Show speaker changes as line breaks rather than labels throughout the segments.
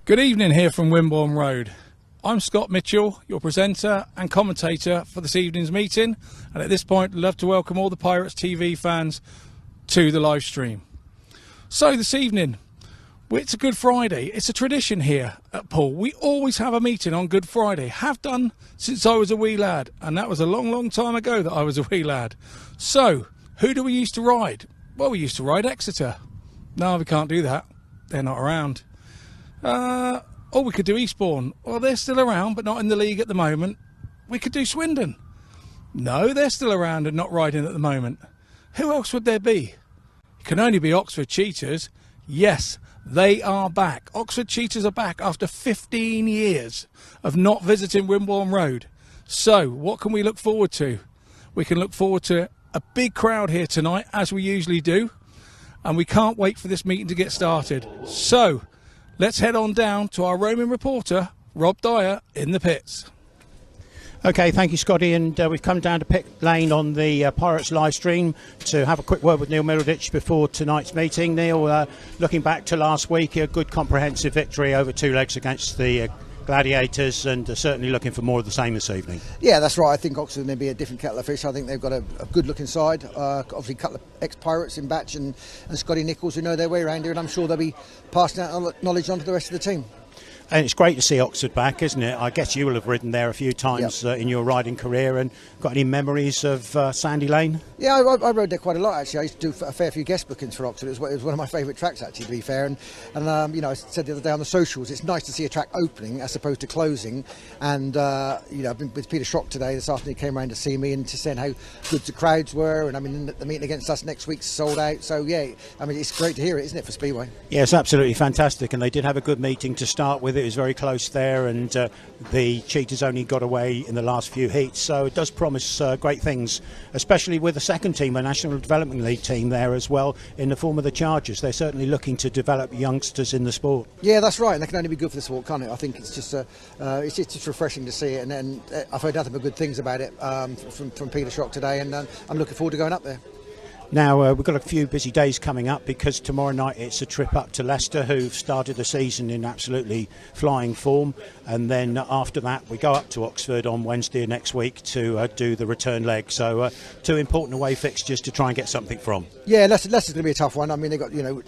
Good evening here from Wimborne Road. I'm Scott Mitchell, your presenter and commentator for this evening's meeting, and at this point I'd love to welcome all the Pirates TV fans to the live stream. So this evening, it's a Good Friday. It's a tradition here at Poole. We always have a meeting on Good Friday, have done since I was a wee lad, and that was a long time ago that I was a wee lad. So, who do we used to ride? Well, we used to ride Exeter. No, we can't do that. They're not around. Or we could do Eastbourne. Well, they're still around, but not in the league at the moment. We could do Swindon. No, they're still around and not riding at the moment. Who else would there be? It can only be Oxford Cheetahs. Yes, they are back. Oxford Cheetahs are back after 15 years of not visiting Wimborne Road. So, what can we look forward to? We can look forward to a big crowd here tonight, as we usually do. And we can't wait for this meeting to get started. So, let's head on down to our roaming reporter, Rob Dyer, in the pits.
OK, thank you, Scotty. And we've come down to pit lane on the Pirates live stream to have a quick word with Neil Middleditch before tonight's meeting. Neil, looking back to last week, a good comprehensive victory over 2 legs against the Gladiators, and certainly looking for more of the same this evening.
Yeah, that's right. I think Oxford will be a different kettle of fish. I think they've got a good looking side. Obviously a couple of ex-Pirates in Batch and Scotty Nicholls who know their way around here, and I'm sure they'll be passing that knowledge on to the rest of the team.
And it's great to see Oxford back, isn't it? I guess you will have ridden there a few times in your riding career. And got any memories of Sandy Lane?
Yeah, I rode there quite a lot, actually. I used to do a fair few guest bookings for Oxford. It was one of my favourite tracks, actually, to be fair. And you know, I said the other day on the socials, it's nice to see a track opening as opposed to closing. And, you know, I've been with Peter Schroeck today. This afternoon he came around to see me and to saying how good the crowds were. And I mean, the meeting against us next week's sold out. So, yeah, I mean, it's great to hear it, isn't it, for Speedway?
Yeah, it's absolutely fantastic. And they did have a good meeting to start with. It was very close there, and the Cheetahs only got away in the last few heats, so it does promise great things, especially with the second team, a National Development League team there as well, in the form of the Chargers. They're certainly looking to develop youngsters in the sport.
Yeah, that's right, and that can only be good for the sport, can't it? I think it's just just refreshing to see it, and I've heard nothing but good things about it from Peter Schroeck today, and I'm looking forward to going up there.
Now, we've got a few busy days coming up, because tomorrow night it's a trip up to Leicester, who've started the season in absolutely flying form, and then after that we go up to Oxford on Wednesday next week to do the return leg. So 2 important away fixtures to try and get something from.
Yeah, Leicester's going to be a tough one. I mean, they've got, you know,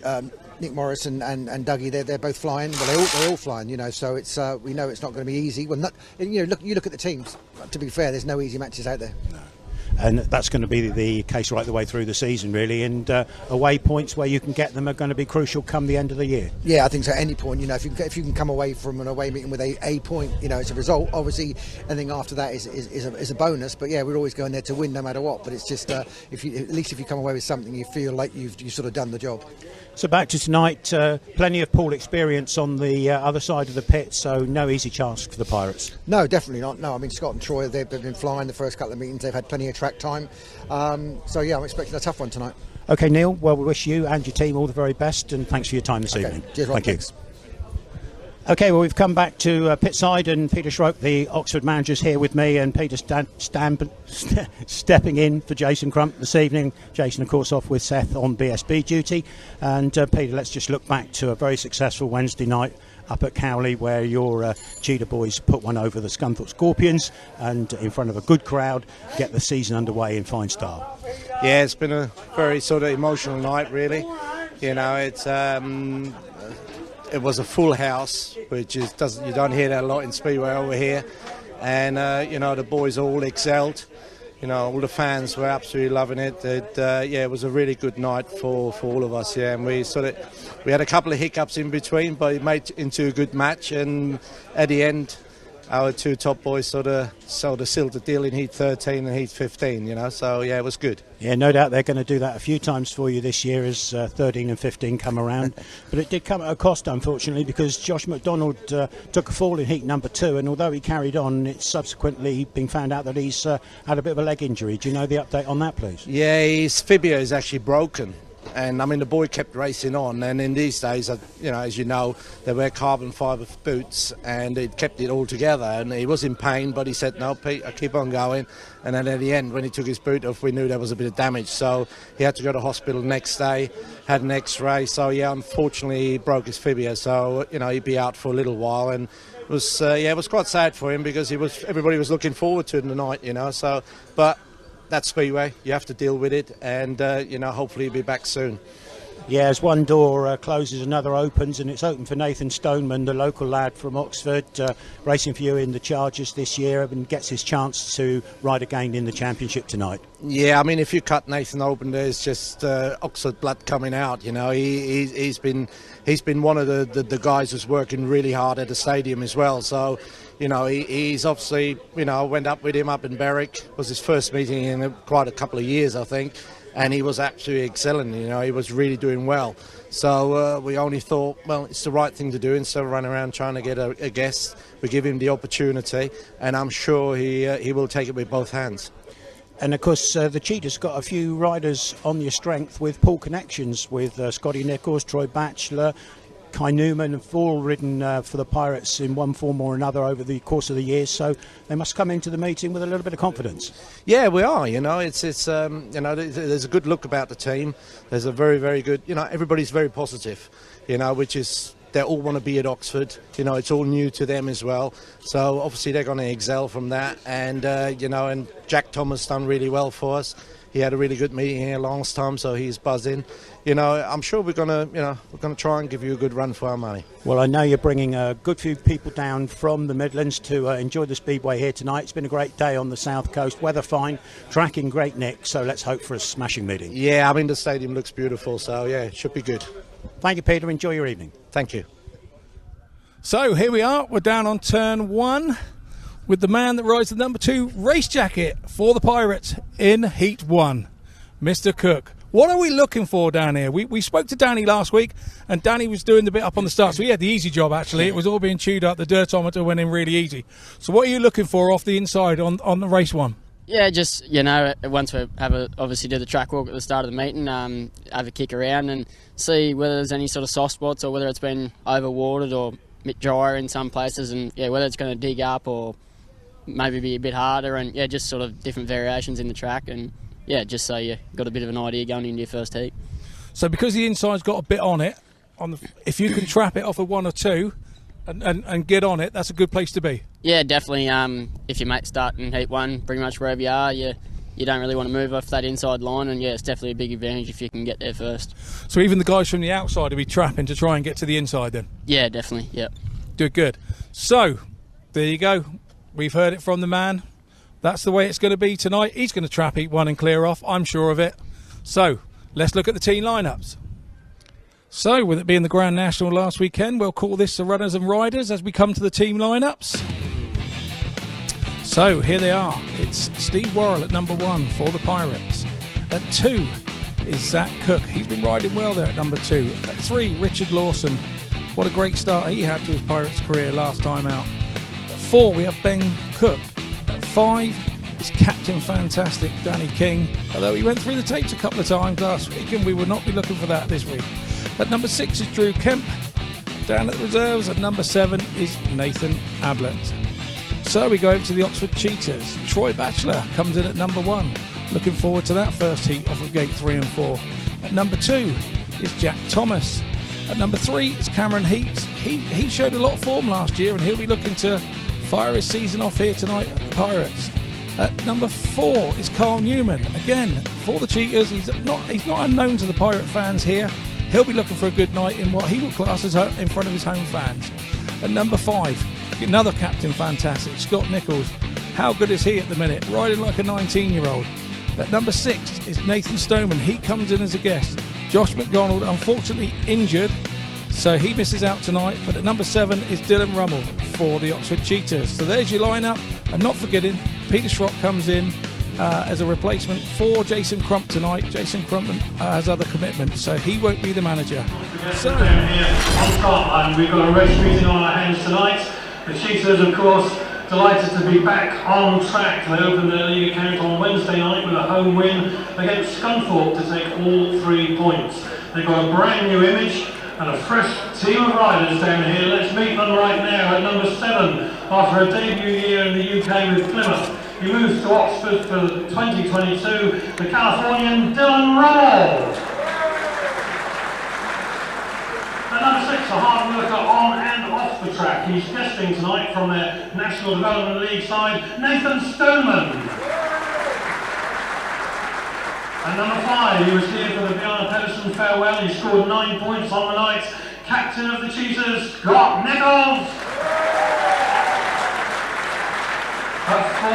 Nick Morris and Dougie, they're both flying. Well, they're all flying, you know. So it's we know it's not going to be easy. Well, you know, you look at the teams. To be fair, there's no easy matches out there. No.
And that's going to be the case right the way through the season, really. And away points where you can get them are going to be crucial come the end of the year. Yeah,
I think so. At any point, you know, if you can come away from an away meeting with a point, you know, it's a result. Obviously, anything after that is a bonus. But yeah, we're always going there to win, no matter what. But it's just at least if you come away with something, you feel like you've sort of done the job.
So back to tonight, plenty of Poole experience on the other side of the pit, so no easy task for the Pirates.
No, definitely not. No, I mean, Scott and Troy, they've been flying the first couple of meetings. They've had plenty of track time. So yeah, I'm expecting a tough one tonight. OK,
Neil, well, we wish you and your team all the very best, and thanks for your time this evening.
Cheers, Rob. Thanks.
OK, well, we've come back to pit-side, and Peter Schroeck, the Oxford manager's here with me, and Peter stepping in for Jason Crump this evening. Jason, of course, off with Seth on BSB duty. And Peter, let's just look back to a very successful Wednesday night up at Cowley, where your Cheetah boys put one over the Scunthorpe Scorpions, and in front of a good crowd, get the season underway in fine style.
Yeah, it's been a very sort of emotional night, really. You know, it was a full house, which you don't hear that a lot in Speedway over here, and you know, the boys all excelled. You know, all the fans were absolutely loving it. Yeah, it was a really good night for all of us. Yeah, and we had a couple of hiccups in between, but it made it into a good match. And at the end, our 2 top boys sort of sealed the deal in Heat 13 and Heat 15. You know, so yeah, it was good.
Yeah, no doubt they're going to do that a few times for you this year as 13 and 15 come around. But it did come at a cost, unfortunately, because Josh McDonald took a fall in heat number 2, and although he carried on, it's subsequently been found out that he's had a bit of a leg injury. Do you know the update on that, please?
Yeah, his fibula is actually broken. And I mean, the boy kept racing on, and in these days, you know, as you know, they wear carbon fibre boots, and it kept it all together. And he was in pain, but he said, "No, Pete, I keep on going." And then at the end, when he took his boot off, we knew there was a bit of damage, so he had to go to hospital the next day, had an X-ray. So yeah, unfortunately, he broke his fibula, so you know, he'd be out for a little while. And it was it was quite sad for him, because everybody was looking forward to it tonight, you know. So, but that's Speedway. You have to deal with it, and you know, hopefully he'll be back soon.
Yeah, as one door closes, another opens, and it's open for Nathan Stoneman, the local lad from Oxford, racing for you in the Chargers this year, and gets his chance to ride again in the championship tonight. Yeah,
I mean, if you cut Nathan open, there's just Oxford blood coming out. You know, he's been one of the guys who's working really hard at the stadium as well. So, you know, he's obviously, you know, went up with him up in Berwick. It was his first meeting in quite a couple of years, I think. And he was absolutely excelling, you know, he was really doing well. So we only thought, well, it's the right thing to do instead of running around trying to get a guest. We give him the opportunity, and I'm sure he will take it with both hands.
And of course, the Cheetahs got a few riders on your strength with Poole connections, with Scotty Nicholls, Troy Batchelor, Kai Newman, have all ridden for the Pirates in one form or another over the course of the years, so they must come into the meeting with a little bit of confidence.
Yeah, we are. You know, it's you know, there's a good look about the team. There's a very, very good. You know, everybody's very positive. You know, which is, they all want to be at Oxford. You know, it's all new to them as well. So obviously they're going to excel from that. And you know, and Jack Thomas done really well for us. He had a really good meeting here last time, so he's buzzing. You know, I'm sure we're gonna try and give you a good run for our money.
Well, I know you're bringing a good few people down from the Midlands to enjoy the Speedway here tonight. It's been a great day on the south coast, weather fine, track in great nick. So let's hope for a smashing meeting.
Yeah, I mean, the stadium looks beautiful, so yeah, it should be good.
Thank you, Peter. Enjoy your evening.
Thank you.
So here we are. We're down on turn 1. With the man that rides the number 2 race jacket for the Pirates in Heat 1, Mr. Cook. What are we looking for down here? We spoke to Danny last week, and Danny was doing the bit up on the start, so he had the easy job, actually. It was all being chewed up. The Dartometer went in really easy. So what are you looking for off the inside on the race 1?
Yeah, just, you know, once we obviously do the track walk at the start of the meeting, have a kick around and see whether there's any sort of soft spots or whether it's been overwatered or a bit drier in some places, and yeah, whether it's going to dig up or maybe be a bit harder, and yeah, just sort of different variations in the track, and yeah, just so you got a bit of an idea going into your first heat. So because the inside's got a bit on it, if you can trap it off a 1 or 2 and get on it, that's a good place to be. Yeah, definitely. If your mate's starting heat 1, pretty much wherever you are, you don't really want to move off that inside line, and yeah, it's definitely a big advantage if you can get there first. So even the guys from the outside will be trapping to try and get to the inside then? Yeah, definitely, yeah. Good. So, there you go. We've heard it from the man. That's the way it's going to be tonight. He's going to trap heat 1 and clear off, I'm sure of it. So, let's look at the team lineups. So, with it being the Grand National last weekend, we'll call this the runners and riders as we come to the team lineups. So, here they are. It's Steve Worrall at number 1 for the Pirates. At 2 is Zach Cook. He's been riding well there at number 2. At 3, Richard Lawson. What a great start he had to his Pirates career last time out. At 4, we have Ben Cook. At 5 is Captain Fantastic Danny King, although he went through the tapes a couple of times last week, and we will not be looking for that this week. At number 6 is Drew Kemp. Down at the reserves at number 7 is Nathan Ablitt. So we go over to the Oxford Cheetahs. Troy Batchelor comes in at number 1. Looking forward to that first heat off of gate 3 and 4. At number 2 is Jack Thomas. At number 3 is Cameron Heeps. He showed a lot of form last year, and he'll be looking to fire his season off here tonight at the Pirates. At number 4 is Carl Newman. Again, for the Cheetahs, he's not unknown to the Pirate fans here. He'll be looking for a good night in what he will class as in front of his home fans. At number 5, another Captain Fantastic, Scott Nicholls. How good is he at the minute? Riding like a 19-year-old. At number 6 is Nathan Stoneman. He comes in as a guest. Josh McDonald, unfortunately injured, so he misses out tonight. But at number 7 is Dillon RUML for the Oxford Cheetahs. So there's your lineup. And not forgetting, Peter Schroeck comes in as a replacement for Jason Crump tonight. Jason Crump has other commitments, so he won't be the manager. So
here on Scotland, we've got a race meeting on our hands tonight. The Cheetahs, of course,
Delighted to be back on track. They opened their league account on Wednesday night with a home win against Scunthorpe to take all 3 points. They've got a brand new image and a fresh team of riders down here. Let's meet them right now at number 7 after a debut year in the UK with Plymouth. He moves to Oxford for 2022, the Californian Dillon RUML. At number 6, a hard worker on and off the track. He's guesting tonight from their National Development League side, STONEMAN. At number 5, he was here for the Bjarne Pedersen farewell. He scored 9 points on the night. Captain of the Cheetahs, Nicholls. At 4,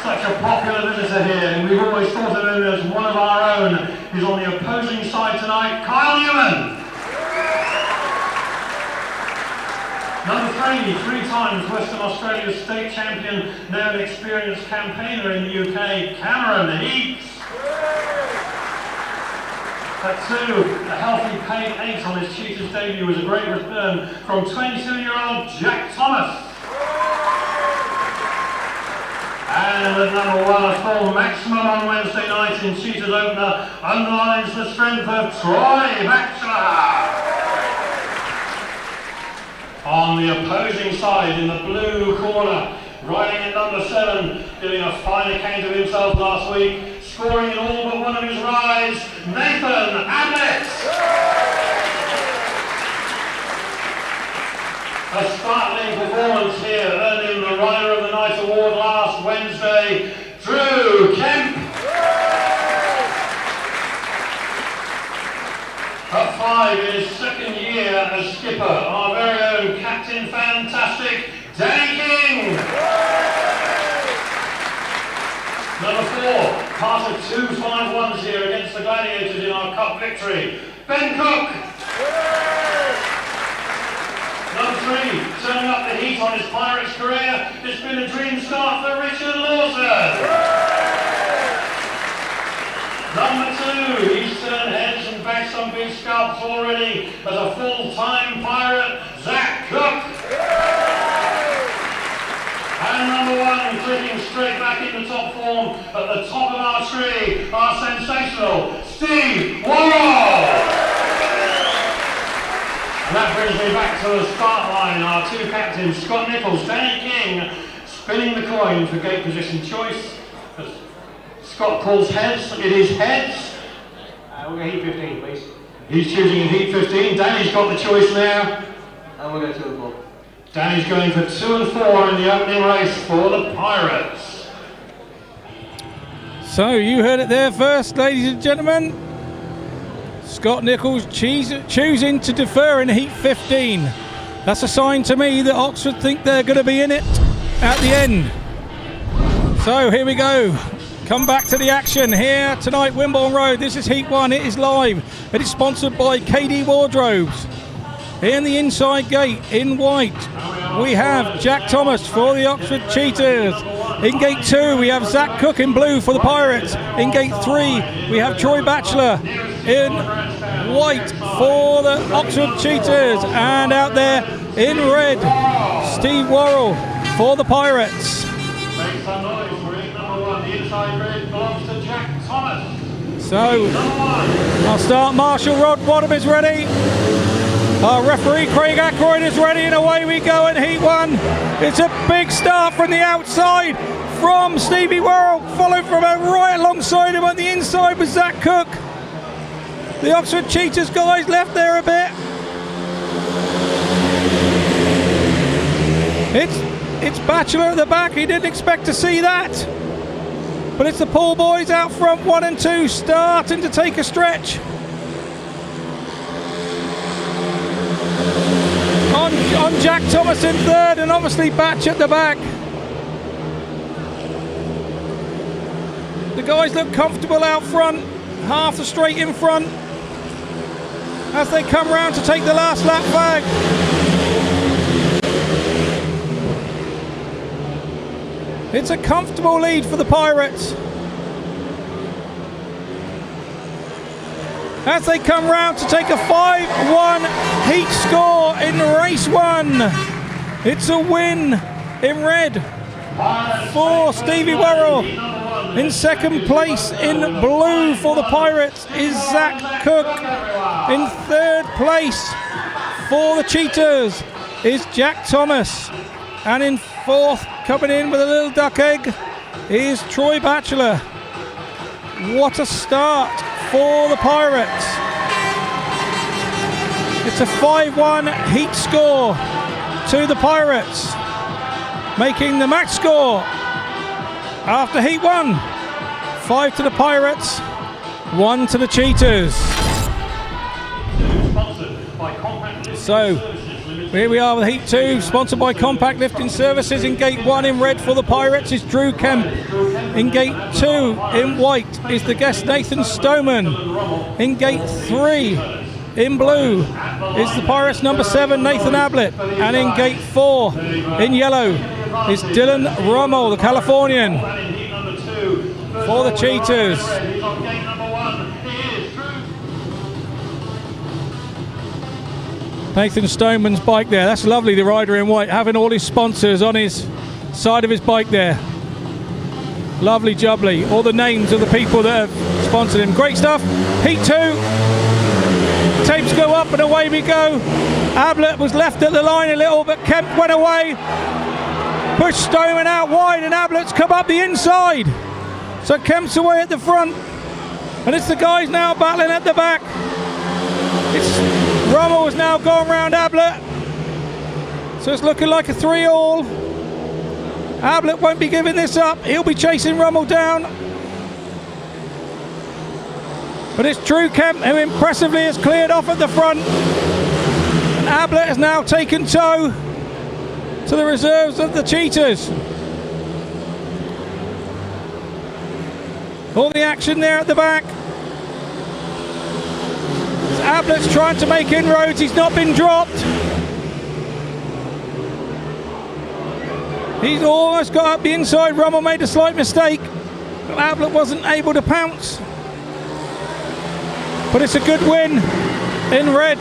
such a popular visitor here, and we've always thought of him as one of our own. He's on the opposing side tonight, Newman. Number 3, 3 times Western Australia's state champion, now an experienced campaigner in the UK, Heeps. At 2, a healthy paid 8 on his Cheetahs debut was a great return from 22-year-old Jack Thomas. And at number 1, a full maximum on Wednesday night in Cheetahs opener underlines the strength of Batchelor. On the opposing side, in the blue corner, riding at number 7, giving a fine account of himself last week, scoring in all but one of his rides, Ablitt. A startling performance here, earning the Rider of the Night award last Wednesday, Kemp. At 5, in his second year as skipper, our very own Captain Fantastic, King. Number 4, part of 2 5-1s here against the Gladiators in our cup victory, Cook. Number 3, turning up the heat on his Pirates career, it's been a dream start for Lawson. Number 2, he's turned heads and backed some big scalps already as a full-time Pirate, Cook. And number 1, clicking straight back into top form at the top of our tree, our sensational Worrall. And that brings me back to the start line, our 2 captains, Nicholls, King, spinning the coin for gate position choice. Scott calls heads, it is heads.
We'll go heat 15, please.
He's choosing in heat 15. Danny's got the choice now.
And we'll go 2 and 4.
Danny's going for 2 and 4 in the opening race for the Pirates.
So you heard it there first, ladies and gentlemen. Scott Nicholls choosing to defer in heat 15. That's a sign to me that Oxford think they're going to be in it at the end. So here we go. Come back to the action here tonight, Wimborne Road. This is Heat 1, it is live. It is sponsored by KD Wardrobes. In the inside gate, in white, we have Jack Thomas for the Oxford Cheetahs. In gate 2, we have Zach Cook in blue for the Pirates. In gate 3, we have Troy Batchelor in white for the Oxford Cheetahs. And out there in red, Steve Worrall for the Pirates. So, our start marshal Rod Wadham is ready. Our referee Craig ACKROYD is ready, and away we go in Heat 1. It's a big start from the outside from Stevie Worrall, followed from right alongside him on the inside with Zach Cook. The Oxford Cheetahs guys left there a bit. It's Batchelor at the back, he didn't expect to see that. But it's the Poole boys out front, 1 and 2, starting to take a stretch. On Jack Thomas in third, and obviously Batch at the back. The guys look comfortable out front, half the straight in front, as they come round to take the last lap flag. It's a comfortable lead for the Pirates. As they come round to take a 5-1 heat score in race 1. It's a win in red
for Stevie Worrall. In second place in blue for the Pirates is Zach Cook. In third place for the Cheetahs is Jack Thomas. And in fourth, coming in with a little duck egg, is Troy Batchelor. What a start for the Pirates. It's a 5-1 heat score to the Pirates, making the match score after heat 1, 5 to the Pirates, 1 to the Cheetahs. So here we are with heat 2, sponsored by Compact Lifting Services. In gate 1 in red for the Pirates is Drew Kemp. In gate 2 in white is the guest Nathan Stoneman. In gate 3 in blue is the Pirates number 7 Nathan Ablitt. And in gate 4 in yellow is Dillon RUML, the Californian, for the Cheetahs. Nathan Stoneman's bike there. That's lovely, the rider in white, having all his sponsors on his side of his bike there. Lovely jubbly. All the names of the people that have sponsored him. Great stuff. Heat 2. Tapes go up and away we go. Ablitt was left at the line a little, but Kemp went away. Pushed Stoneman out wide, and Ablitt's come up the inside. So Kemp's away at the front. And it's the guys now battling at the back. Rummel has now gone round Ablitt. So it's looking like a 3-all. Ablitt won't be giving this up. He'll be chasing Rummel down. But it's Drew Kemp who impressively has cleared off at the front. And Ablitt has now taken tow to the reserves of the Cheetahs. All the action there at the back. Ablitt's trying to make inroads. He's not been dropped. He's almost got up the inside. Rummel made a slight mistake, but Ablitt wasn't able to pounce. But it's a good win in red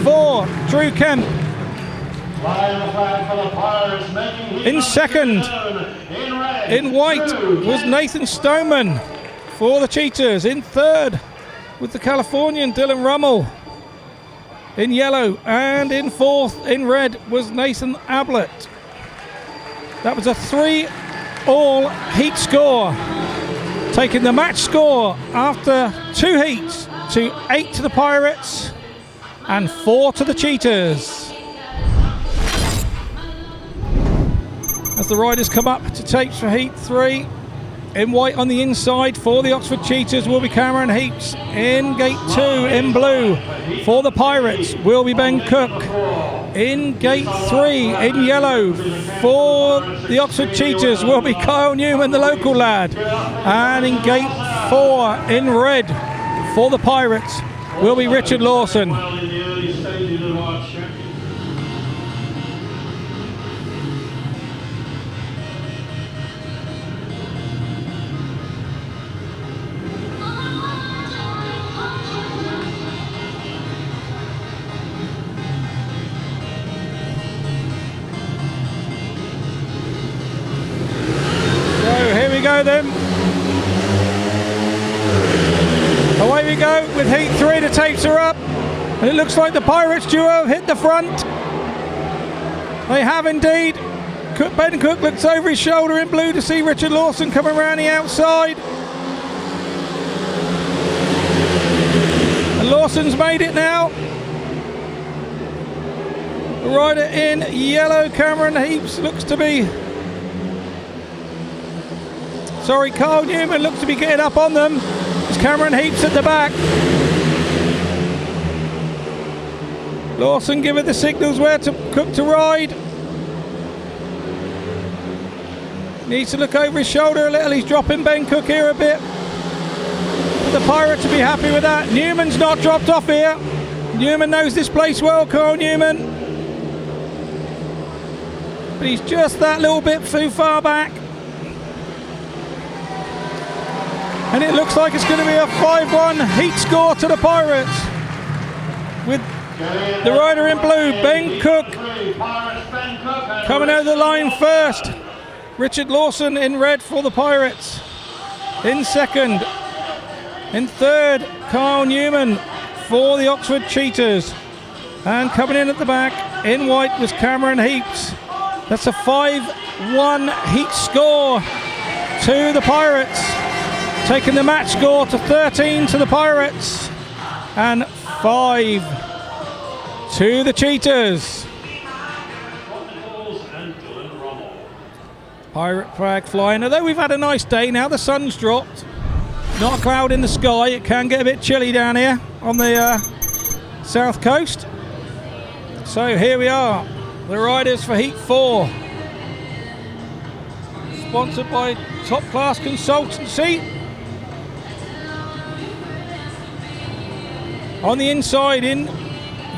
for Drew Kemp. In second, in white, was Nathan Stoneman for the Cheetahs. In third, with the Californian Dillon RUML. In yellow, and in fourth, in red, was Nathan Ablitt. That was a 3-all heat score, taking the match score after 2 heats to 8 to the Pirates and 4 to the Cheetahs. As the riders come up to tapes for heat 3, in white on the inside for the Oxford Cheetahs will be Cameron Heeps. In gate 2 in blue for the Pirates will be Ben Cook. In gate 3 in yellow for the Oxford Cheetahs will be Kyle Newman, the local lad. And in gate 4 in red for the Pirates will be Richard Lawson. Go then. Away we go with heat 3. The tapes are up, and it looks like the Pirates duo have hit the front. They have indeed. Ben Cook looks over his shoulder in blue to see Richard Lawson coming around the outside. And Lawson's made it now. The rider in yellow, Cameron Heeps, looks to be... Sorry, Kyle Newman looks to be getting up on them. It's Cameron Heeps at the back. Lawson giving the signals where to Cook to ride. Needs to look over his shoulder a little. He's dropping Ben Cook here a bit. But the Pirates will be happy with that. Newman's not dropped off here. Newman knows this place well, Kyle Newman. But he's just that little bit too far back. And it looks like it's going to be a 5-1 heat score to the Pirates. With the rider in blue, Ben Cook, coming over the line first.
Richard Lawson in red for the Pirates. In second. In third, Kyle Newman for the Oxford Cheetahs. And coming in at the back, in white, was Cameron Heeps. That's a 5-1 heat score to the Pirates. Taking the match score to 13 to the Pirates. And 5 to the Cheetahs. Pirate flag flying. Although we've had a nice day now, the sun's dropped. Not a cloud in the sky. It can get a bit chilly down here on the south coast. So here we are, the riders for Heat 4. Sponsored by Top Class Consultancy. On the inside in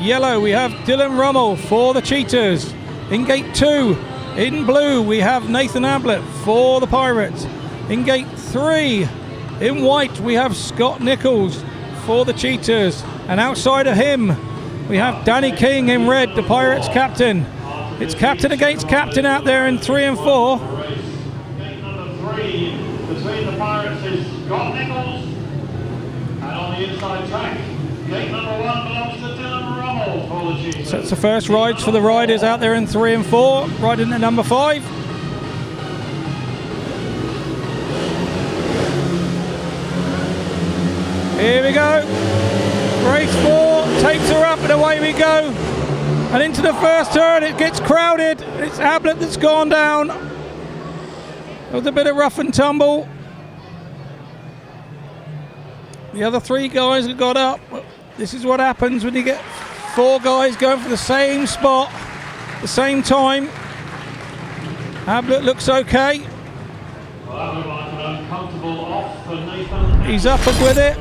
yellow we have Dillon RUML for the Cheetahs. In gate 2 in blue we have Nathan Ablitt for the Pirates. In gate 3 in white we have Scott Nicholls for the Cheetahs. And outside of him we have Danny King in red, the Pirates captain. It's captain against captain out there in 3 and 4.
Gate number 3 between the Pirates is Scott Nicholls. And on the inside track, gate number 1 belongs to Dillon RUML for the Cheetahs.
So it's the first rides for the riders out there in 3 and 4, riding at number 5. Here we go. Race 4 takes her up and away we go. And into the first turn it gets crowded. It's Ablitt that's gone down. There was a bit of rough and tumble. The other 3 guys have got up. This is what happens when you get 4 guys going for the same spot, the same time. Ablitt looks okay.
Well, that looked like an uncomfortable off for Nathan.
He's up and with it.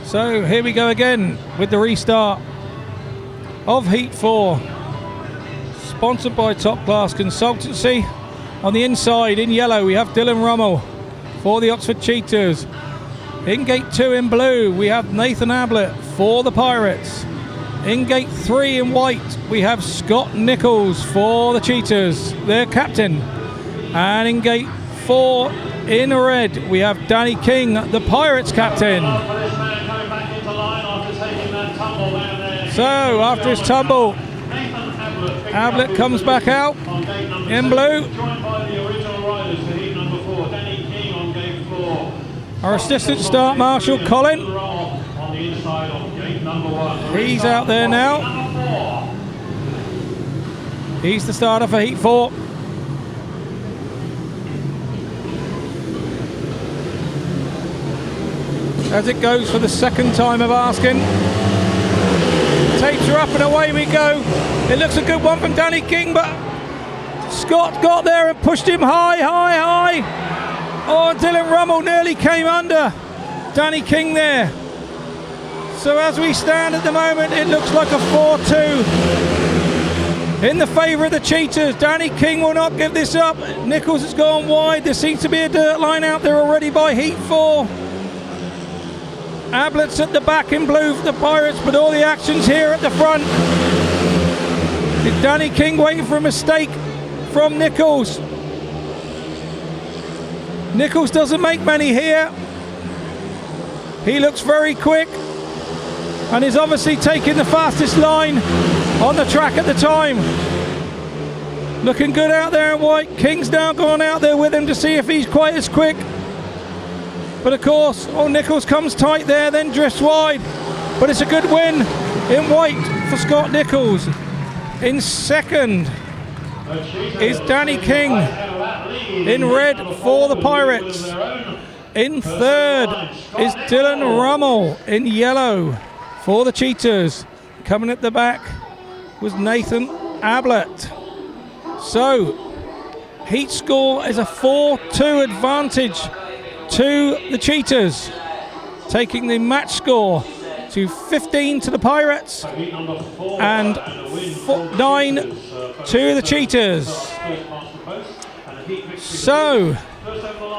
So here we go again with the restart of Heat 4. Sponsored by Top Class Consultancy. On the inside in yellow we have Dillon RUML for the Oxford Cheetahs. In gate 2 in blue we have Nathan Ablitt for the Pirates. In gate 3 in white we have Scott Nicholls for the Cheetahs, their captain. And in gate 4 in red we have Danny King, the Pirates captain. So after his tumble, Ablitt comes back out in blue. Our assistant start marshal Colin, he's out there now. He's the starter for Heat 4. As it goes for the second time of asking. Takes her up and away we go. It looks a good one from Danny King, but Scott got there and pushed him high. Oh, Dillon RUML nearly came under Danny King there. So as we stand at the moment, it looks like a 4-2 in the favour of the Cheetahs. Danny King will not give this up. Nicholls has gone wide. There seems to be a dirt line out there already by Heat 4. Ablitt's at the back in blue for the Pirates, but all the action's here at the front. Is Danny King waiting for a mistake from Nicholls? Nicholls doesn't make many here. He looks very quick and is obviously taking the fastest line on the track at the time. Looking good out there in white. King's now gone out there with him to see if he's quite as quick. But of course, Nicholls comes tight there, then drifts wide. But it's a good win in white for Scott Nicholls. In second is Danny King in red for the Pirates. In third is Dillon RUML in yellow for the Cheetahs. Coming at the back was Nathan Ablitt. So, heat score is a 4-2 advantage to the Cheetahs, taking the match score to 15 to the Pirates and 9 to the Cheetahs. So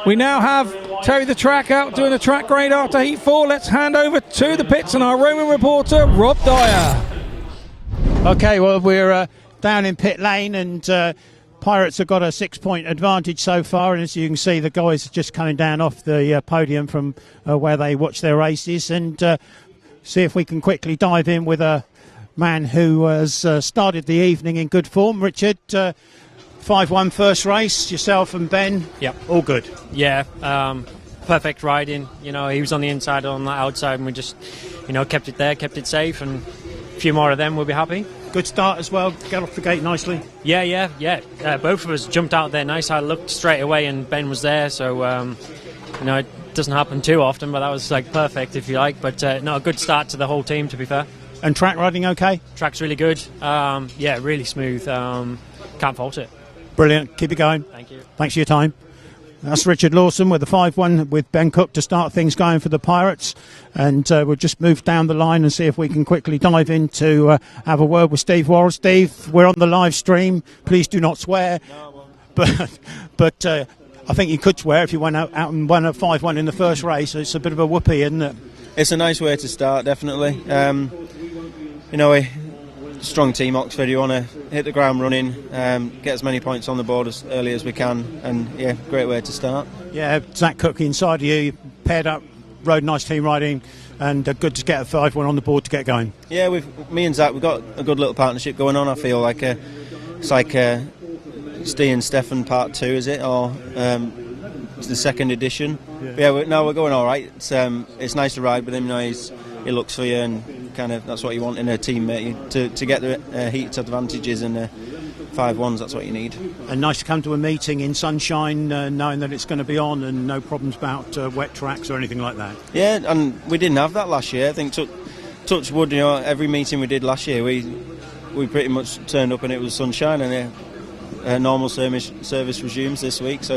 we now have Terry the track out doing a track grade after Heat 4. Let's hand over to the pits and our Roman reporter Rob Dyer.
Okay, well, we're down in pit lane, and Pirates have got a 6-point advantage so far, and as you can see, the guys are just coming down off the podium from where they watch their races, and see if we can quickly dive in with a man who has started the evening in good form. Richard, 5-1 first race, yourself and Ben.
Yep.
All good.
Yeah, perfect riding. You know, he was on the inside, on the outside, and we just, you know, kept it there, kept it safe, and a few more of them, we'll be happy.
Good start as well, got off the gate nicely.
Yeah. Both of us jumped out there nice. I looked straight away and Ben was there, so, you know, it doesn't happen too often, but that was like perfect, if you like. But no, a good start to the whole team, to be fair.
And track riding okay?
Track's really good. Yeah, really smooth. Can't fault it.
Brilliant, keep it going.
Thank you.
Thanks for your time. That's Richard Lawson with the 5-1 with Ben Cook to start things going for the Pirates. And we'll just move down the line and see if we can quickly dive in to have a word with Steve Worrall. Steve, we're on the live stream. Please do not swear. No, I won't. But I think you could swear if you went out and won a 5-1 in the first race. It's a bit of a whoopee, isn't it?
It's a nice way to start, definitely. You know, a strong team, Oxford. You want to hit the ground running, get as many points on the board as early as we can, and yeah, great way to start.
Yeah, Zach Cook inside of you, paired up, rode nice team riding, and good to get a 5-1 on the board to get going.
Yeah, me and Zach, we've got a good little partnership going on. I feel like it's like Steve and Stefan Part 2, is it, or it's the second edition? Yeah, we're going all right. It's nice to ride with him. You know, he looks for you, and kind of that's what you want in a teammate, to get the heat advantages and 5-1s. That's what you need. And
nice to come to a meeting in sunshine, knowing that it's going to be on, and no problems about wet tracks or anything like that. Yeah, and we didn't have that last year. I think touch wood. You know, every meeting we did last year, we pretty much turned up and it was sunshine, and normal service resumes this week. So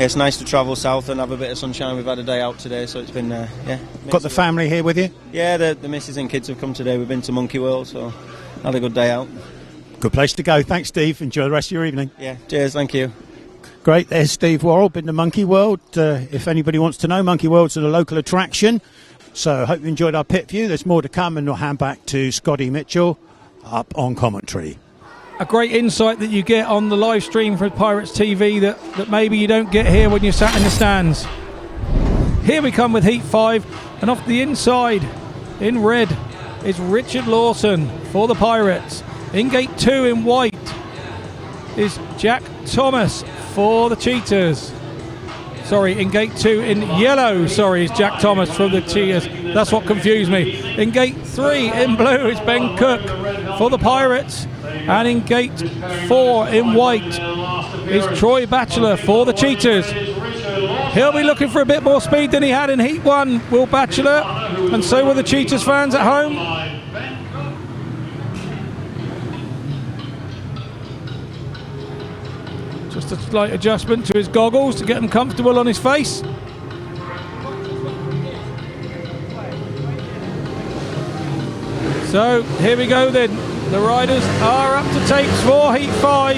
it's nice to travel south and have a bit of sunshine. We've had a day out today, so it's been Got the family here with you? Yeah, the missus and kids have come today. We've been to Monkey World, so had a good day out. Good place to go. Thanks, Steve. Enjoy the rest of your evening. Yeah, cheers. Thank you. Great. There's Steve Worrall, been to Monkey World. If anybody wants to know, Monkey World's a local attraction. So I hope you enjoyed our pit view. There's more to come, and we'll hand back to Scotty Mitchell up on commentary.
A great insight that you get on the live stream for Pirates TV that maybe you don't get here when you're sat in the stands. Here we come with Heat 5, and off the inside in red is Richard Lawson for the Pirates. In gate 2 in white is Jack Thomas for the Cheetahs. Sorry, in gate 2 in yellow, is Jack Thomas from the Cheetahs. That's what confused me. In gate 3 in blue is Ben Cook for the Pirates. And in gate 4 in white is Troy Batchelor for the Cheetahs. He'll be looking for a bit more speed than he had in Heat 1, Will Batchelor, and so will the Cheetahs fans at home. Just a slight adjustment to his goggles to get him comfortable on his face. So here we go then. The riders are up to tapes for Heat 5.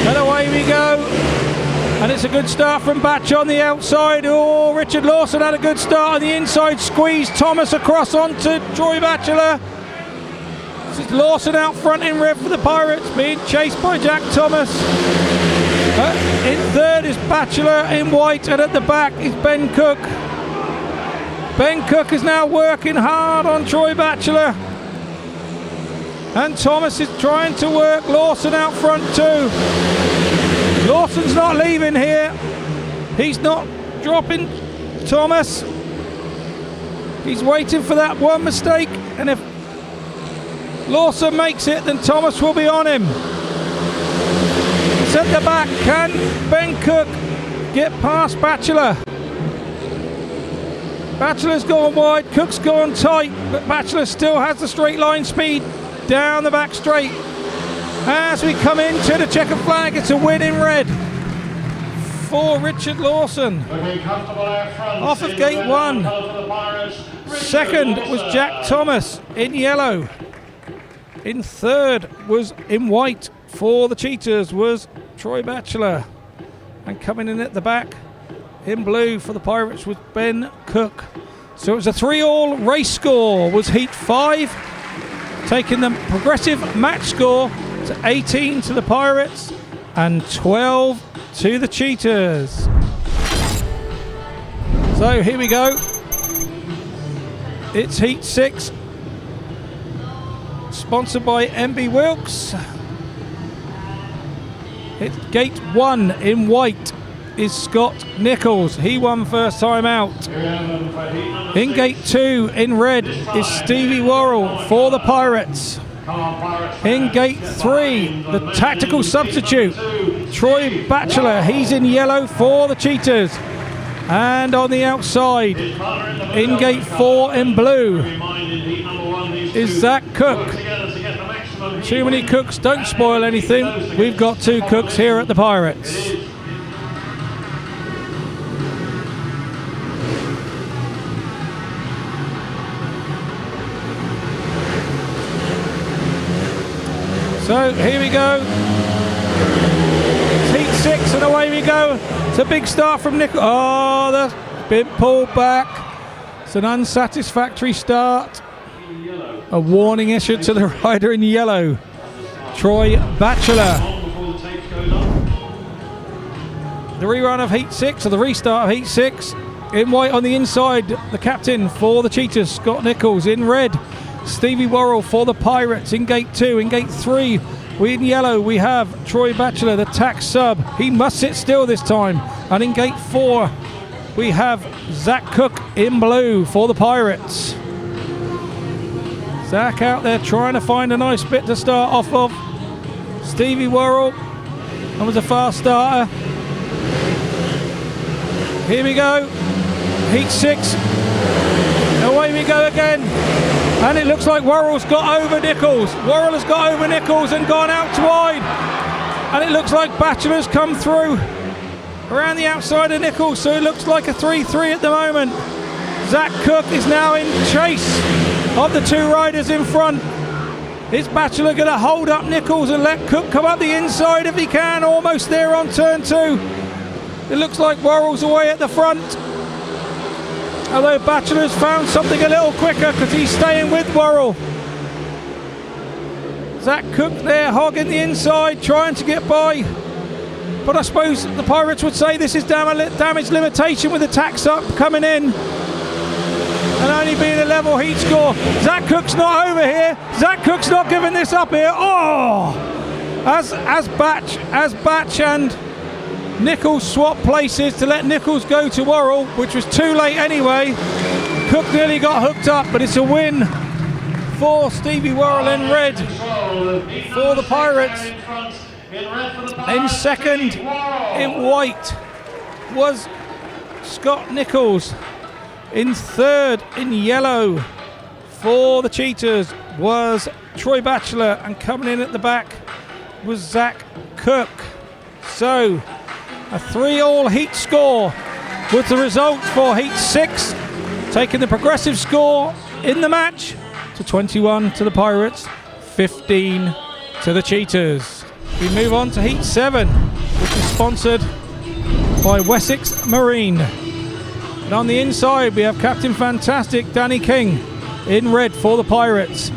And away we go. And it's a good start from Batch on the outside. Oh, Richard Lawson had a good start on the inside. Squeezed Thomas across onto Troy Batchelor. This is Lawson out front in red for the Pirates, being chased by Jack Thomas. In third is Batchelor in white, and at the back is Ben Cook. Ben Cook is now working hard on Troy Batchelor. And Thomas is trying to work Lawson out front too. Lawson's not leaving here. He's not dropping Thomas. He's waiting for that one mistake. And if Lawson makes it, then Thomas will be on him. It's at the back. Can Ben Cook get past Batchelor? Batchelor's gone wide, Cook's gone tight, but Batchelor still has the straight line speed down the back straight. As we come into the checkered flag, it's a win in red for Richard Lawson. Off of gate 1. Second was Jack Thomas in yellow. In third was in white for the Cheetahs was Troy Batchelor. And coming in at the back in blue for the Pirates was Ben Cook. So it was a 3-all race score, was Heat 5. taking the progressive match score to 18 to the Pirates and 12 to the Cheetahs. So here we go. It's Heat 6, sponsored by MB Wilkes. It's gate 1 in white is Scott Nicholls. He won first time out. In gate 2 in red is Stevie Worrall for the Pirates. In gate 3, the tactical substitute, Troy Batchelor. He's in yellow for the Cheetahs. And on the outside, in gate 4 in blue, is Zach Cook. Too many cooks don't spoil anything. We've got 2 cooks here at the Pirates. So here we go. It's Heat 6 and away we go. It's a big start from Nicholls. Oh, that's been pulled back. It's an unsatisfactory start. A warning issued to the rider in yellow, Troy Batchelor. The rerun of Heat 6, or the restart of Heat 6. In white on the inside, the captain for the Cheetahs, Scott Nicholls. In red, Stevie Worrall for the Pirates. In gate 2, in gate 3, in yellow we have Troy Batchelor, the tax sub. He must sit still this time. And in gate 4, we have Zach Cook in blue for the Pirates. Zach out there trying to find a nice bit to start off of. Stevie Worrall, that was a fast starter. Here we go, Heat 6. Away we go again. And it looks like Worrall's got over Nicholls. Worrall has got over Nicholls and gone out wide. And it looks like Batchelor's come through around the outside of Nicholls. So it looks like a 3-3 at the moment. Zach Cook is now in chase of the 2 riders in front. Is Batchelor going to hold up Nicholls and let Cook come up the inside if he can? Almost there on turn 2. It looks like Worrall's away at the front. Although Batchelor's found something a little quicker because he's staying with Worrall. Zach Cook there hogging the inside, trying to get by. But I suppose the Pirates would say this is damage limitation with the tax up coming in. And only being a level heat score. Zach Cook's not over here. Zach Cook's not giving this up here. Oh! As Batch and Nicholls swap places to let Nicholls go to Worrall, which was too late anyway. Cook nearly got hooked up, but it's a win for Stevie Worrall in red for the Pirates. In second, in white, was Scott Nicholls. In third, in yellow, for the Cheetahs was Troy Batchelor, and coming in at the back was Zach Cook. So, a 3-all heat score was the result for Heat 6, taking the progressive score in the match to 21 to the Pirates, 15 to the Cheetahs. We move on to Heat 7, which is sponsored by Wessex Marine. And on the inside we have Captain Fantastic Danny King in red for the Pirates.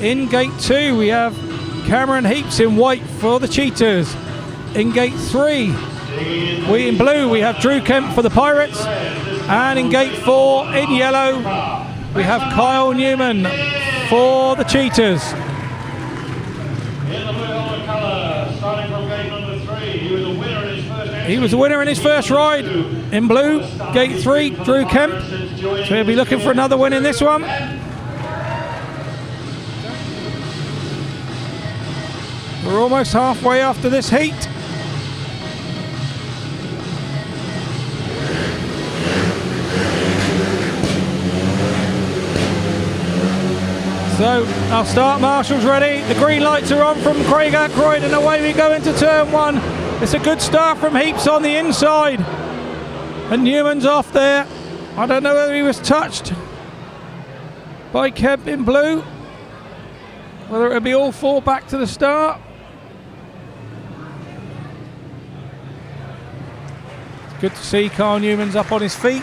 In gate 2 we have Cameron Heeps in white for the Cheetahs. In gate 3 in blue we have Drew Kemp for the Pirates. And in gate 4 in yellow we have Kyle Newman for the Cheetahs. He was a winner in his first ride in blue, gate 3, Drew Kemp. So he'll be looking for another win in this one. We're almost halfway after this heat. So our start marshal's ready. The green lights are on from Craig ACKROYD, and away we go into turn 1. It's a good start from Heeps on the inside. And Newman's off there. I don't know whether he was touched by Kemp in blue. Whether it'll be all 4 back to the start. It's good to see Carl Newman's up on his feet.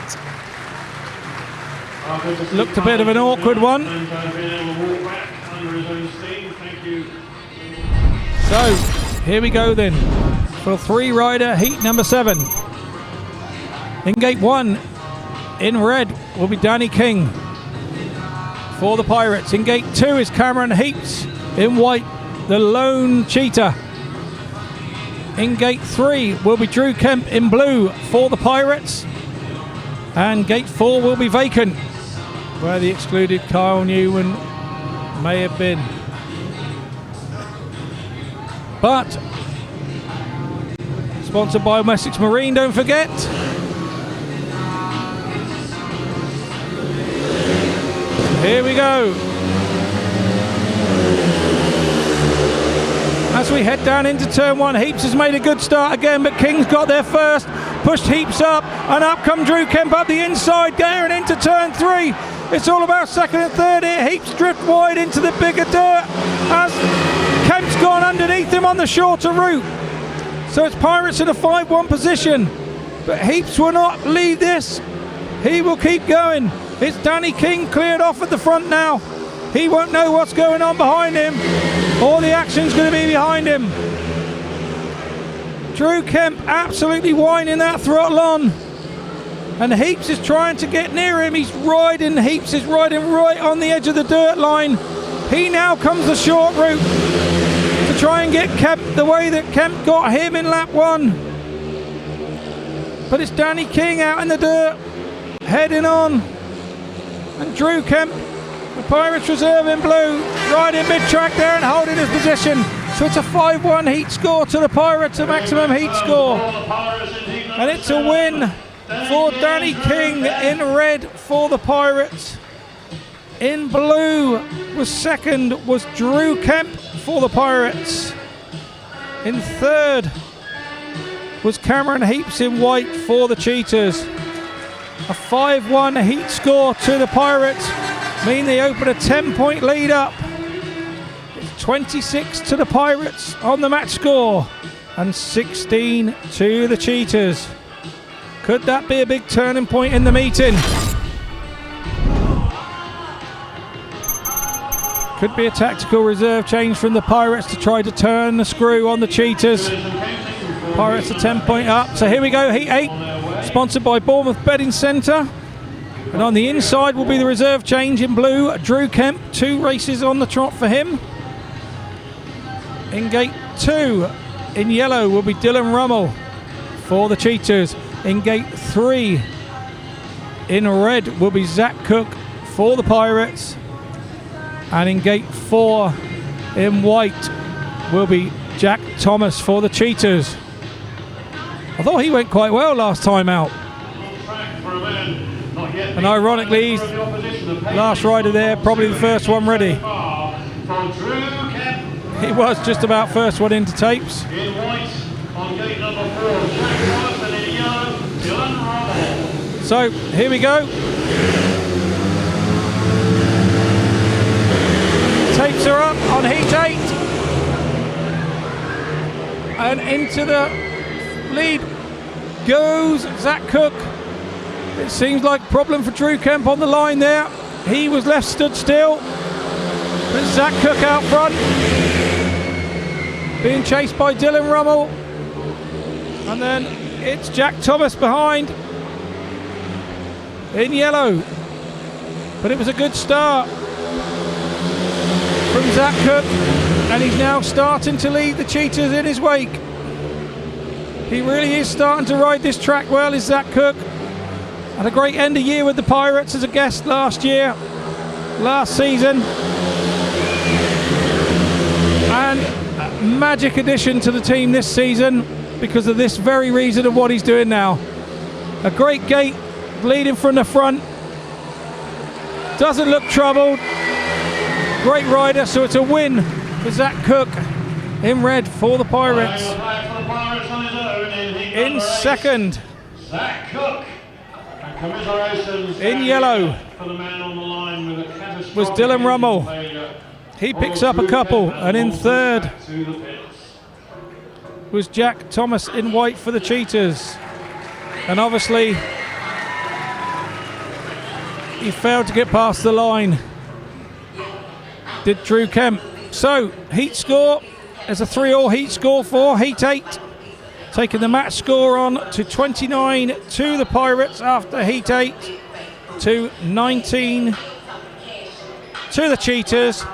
Looked a bit of an awkward one.
under his own steam. Thank you.
So, here we go then. For 3-rider heat number 7. In gate 1, in red, will be Danny King for the Pirates. In gate 2 is Cameron Heeps. In white, the lone cheetah. In gate 3 will be Drew Kemp in blue for the Pirates. And gate 4 will be vacant, where the excluded Kyle Newman may have been. But sponsored by Wessex Marine, don't forget. Here we go. As we head down into turn 1, Heeps has made a good start again, but King's got there first, pushed Heeps up, and up come Drew Kemp up the inside, going into turn 3. It's all about second and third here. Heeps drift wide into the bigger dirt as Kemp's gone underneath him on the shorter route. So it's Pirates in a 5-1 position, but Heeps will not leave this. He will keep going. It's Danny King cleared off at the front now. He won't know what's going on behind him. All the action's going to be behind him. Drew Kemp absolutely winding that throttle on. And Heeps is trying to get near him. Heeps is riding right on the edge of the dirt line. He now comes the short route to try and get Kemp the way that Kemp got him in lap 1. But it's Danny King out in the dirt, heading on. And Drew Kemp, the Pirates reserve in blue, riding mid-track there and holding his position. So it's a 5-1 heat score to the Pirates, a maximum heat score. And it's a win for Danny King in red for the Pirates. In blue was second was Drew Kemp for the Pirates. In third was Cameron Heeps in white for the Cheetahs. A 5-1 heat score to the Pirates mean they open a 10-point lead up. It's 26 to the Pirates on the match score and 16 to the Cheetahs. Could that be a big turning point in the meeting? Could be a tactical reserve change from the Pirates to try to turn the screw on the Cheetahs. Pirates are 10 point up. So here we go, heat 8, sponsored by Bournemouth Bedding Centre. And on the inside will be the reserve change in blue, Drew Kemp, 2 races on the trot for him. In gate 2, in yellow, will be Dillon RUML for the Cheetahs. In gate 3, in red, will be Zach Cook for the Pirates. And in gate 4, in white, will be Jack Thomas for the Cheetahs. I thought he went quite well last time out. And ironically, he's last rider there, probably the first one ready. He was just about first one into tapes.
In white on gate number 4, Jack Thomas, and in yellow, Dillon RUML.
So here we go. Tapes are up on heat 8. And into the lead goes Zach Cook. It seems like a problem for Drew Kemp on the line there. He was left stood still. But Zach Cook out front, being chased by Dillon RUML. And then it's Jack Thomas behind in yellow. But it was a good start from Zach Cook, and he's now starting to lead the Cheetahs in his wake. He really is starting to ride this track well, is Zach Cook. Had a great end of year with the Pirates as a guest last season. And a magic addition to the team this season because of this very reason of what he's doing now. A great gate, leading from the front. Doesn't look troubled. Great rider, so it's a win for Zach Cook in red for the Pirates. In second,
Zach Cook.
in yellow was Dillon RUML. He picks up a couple, and in third was Jack Thomas in white for the Cheetahs. And obviously he failed to get past the line.
did Drew Kemp. So, heat score, there's a 3-all heat score for Heat 8. Taking the match score on to 29 to the Pirates after Heat 8, to 19 to the Cheetahs.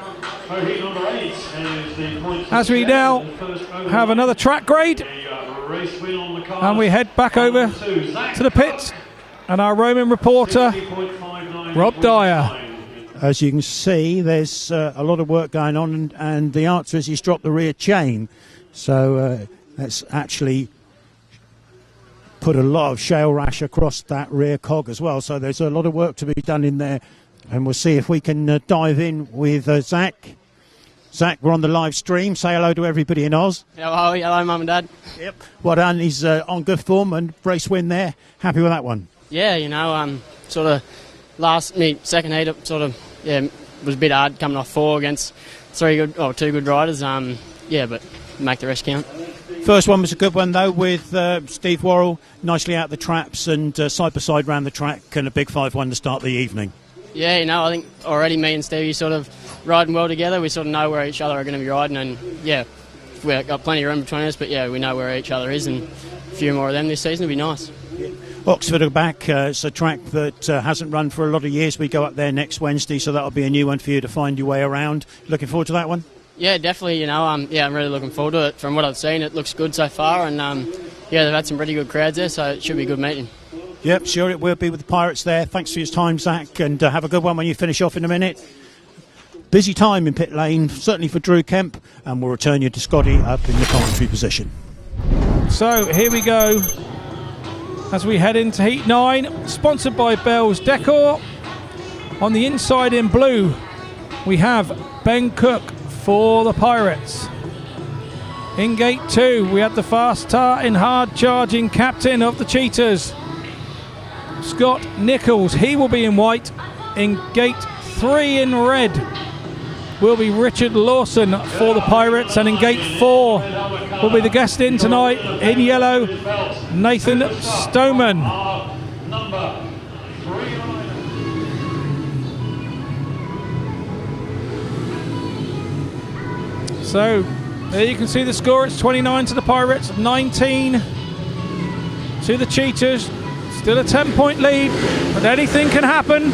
As we now have another track grade, and we head back over to the pits and our roaming reporter, Rob Dyer.
As you can see, there's a lot of work going on, and the answer is he's dropped the rear chain. So that's actually put a lot of shale rash across that rear cog as well. So there's a lot of work to be done in there, and we'll see if we can dive in with Zach. Zach, we're on the live stream. Say hello to everybody in Oz.
Hello, Mum and Dad.
Yep. Well done. He's on good form and race win there. Happy with that one?
Yeah, sort of second heat, was a bit hard coming off 4 against 2 good riders. But make the rest count.
First one was a good one though, with Steve Worrall nicely out the traps and side by side round the track, and a big 5-1 to start the evening.
Yeah, I think already me and Stevie sort of riding well together. We sort of know where each other are going to be riding, and we've got plenty of room between us, but we know where each other is, and a few more of them this season would be nice.
Yeah. Oxford are back. It's a track that hasn't run for a lot of years. We go up there next Wednesday, so that'll be a new one for you to find your way around. Looking forward to that one?
Yeah, definitely. I'm really looking forward to it. From what I've seen, it looks good so far, and they've had some pretty good crowds there, so it should be a good meeting.
Yep, sure it will be with the Pirates there. Thanks for your time, Zach, and have a good one when you finish off in a minute. Busy time in pit lane, certainly for Drew Kemp, and we'll return you to Scotty up in the commentary position.
So here we go as we head into Heat 9, sponsored by Bell's Decor. On the inside in blue, we have Ben Cook for the Pirates. In gate 2, we have the fast starting, hard charging captain of the Cheetahs, Scott Nicholls. He will be in white. In gate 3 in red will be Richard Lawson for the Pirates, and in gate 4 will be the guest in tonight in yellow, Nathan Stoneman. So there you can see the score. It's 29 to the Pirates, 19 to the Cheetahs. Still a 10-point lead, but anything can happen.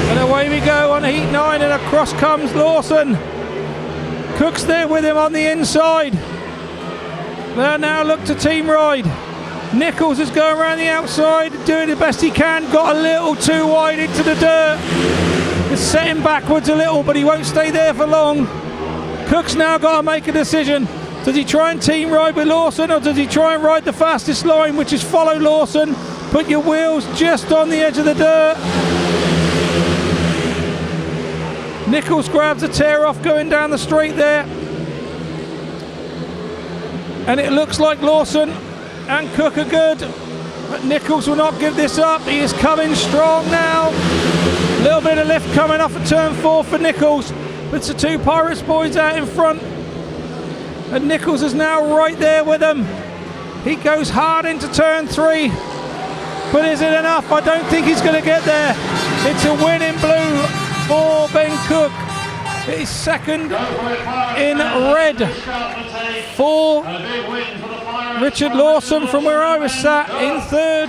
And away we go on Heat 9, and across comes Lawson. Cook's there with him on the inside. They'll now look to team ride. Nicholls is going around the outside, doing the best he can. Got a little too wide into the dirt. It's setting backwards a little, but he won't stay there for long. Cook's now got to make a decision. Does he try and team ride with Lawson, or does he try and ride the fastest line, which is follow Lawson, put your wheels just on the edge of the dirt? Nicholls grabs a tear off going down the straight there, and it looks like Lawson and Cook are good, but Nicholls will not give this up. He is coming strong now. A little bit of lift coming off of turn 4 for Nicholls, but it's the 2 Pirates boys out in front. And Nicholls is now right there with them. He goes hard into turn 3. But is it enough? I don't think he's going to get there. It's a win in blue for Ben Cook. It is second in red for Richard Lawson. From where I was sat, in third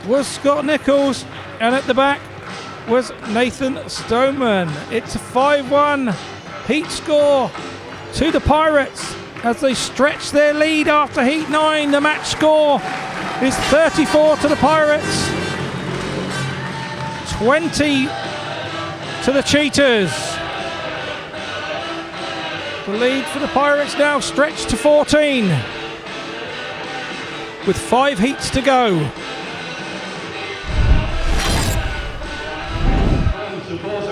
was Scott Nicholls. And at the back was Nathan Stoneman. It's a 5-1 heat score to the Pirates as they stretch their lead after Heat 9. The match score is 34 to the Pirates, 20 to the Cheetahs. The lead for the Pirates now stretched to 14 with 5 heats to go.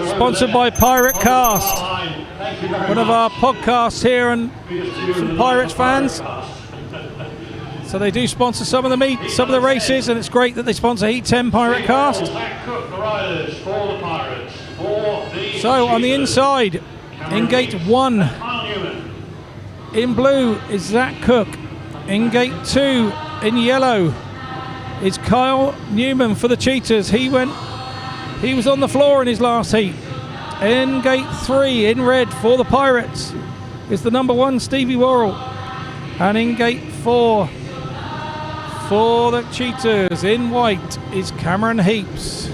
Sponsored by Pirate Cast, one of our podcasts here, and some Pirates fans. So they do sponsor some of the meet, some of the races, and it's great that they sponsor Heat 10 Pirate Cast. So on the inside, in gate 1, in blue is Zach Cook. In gate 2, in yellow, is Kyle Newman for the Cheetahs. He was on the floor in his last heat. In gate 3 in red for the Pirates is the number 1 Stevie Worrall, and in gate 4 for the Cheetahs in white is Cameron Heeps.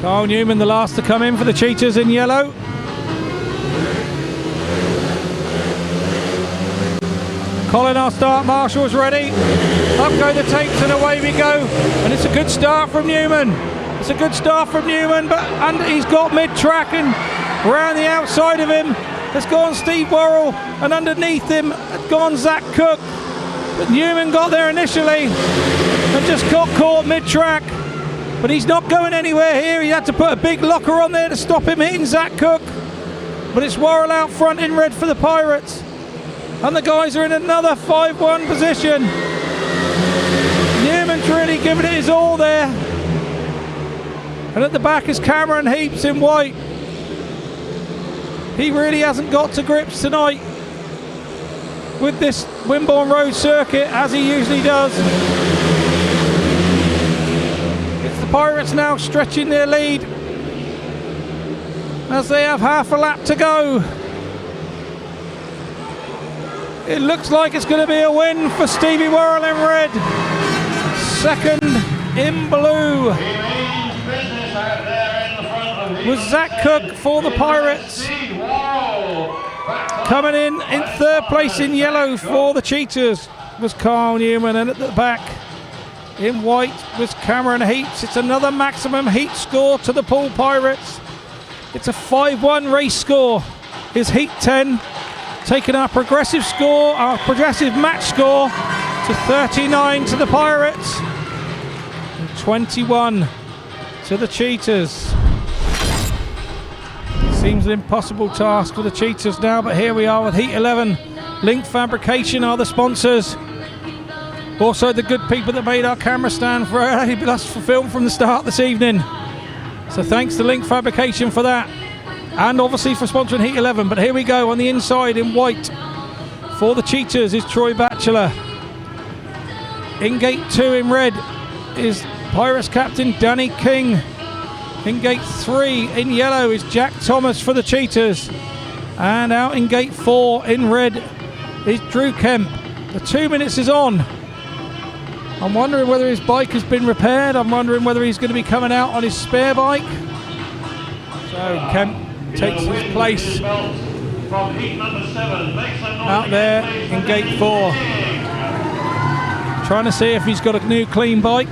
Kyle Newman, the last to come in for the Cheetahs in yellow. Colin, our start marshal, is ready. Up go the tapes and away we go. And it's a good start from Newman. It's a good start from Newman, but he's got mid-track, and around the outside of him has gone Steve Worrall, and underneath him has gone Zach Cook. But Newman got there initially and just got caught mid-track. But he's not going anywhere here. He had to put a big locker on there to stop him hitting Zach Cook. But it's Worrall out front in red for the Pirates. And the guys are in another 5-1 position. Newman's really giving it his all there. And at the back is Cameron Heeps in white. He really hasn't got to grips tonight with this Wimborne Road circuit, as he usually does. It's the Pirates now stretching their lead as they have half a lap to go. It looks like it's going to be a win for Stevie Worrall in red. Second in blue was Zach Cook for the Pirates. Coming in third place in yellow for the Cheetahs was Kyle Newman, and at the back in white was Cameron Heeps. It's another maximum heat score to the Poole Pirates. It's a 5-1 race score. Is heat 10. Taking our progressive score, our progressive match score, to 39 to the Pirates and 21 to the Cheetahs. Seems an impossible task for the Cheetahs now, but here we are with Heat 11. Link Fabrication are the sponsors. Also the good people that made our camera stand for us for film from the start this evening. So thanks to Link Fabrication for that. And obviously for sponsoring Heat 11. But here we go on the inside in white. For the Cheetahs is Troy Batchelor. In gate 2 in red is Pirates captain Danny King. In gate 3 in yellow is Jack Thomas for the Cheetahs. And out in gate 4 in red is Drew Kemp. The 2 minutes is on. I'm wondering whether his bike has been repaired. I'm wondering whether he's going to be coming out on his spare bike. So Kemp takes his place out there in gate 4. Trying to see if he's got a new clean bike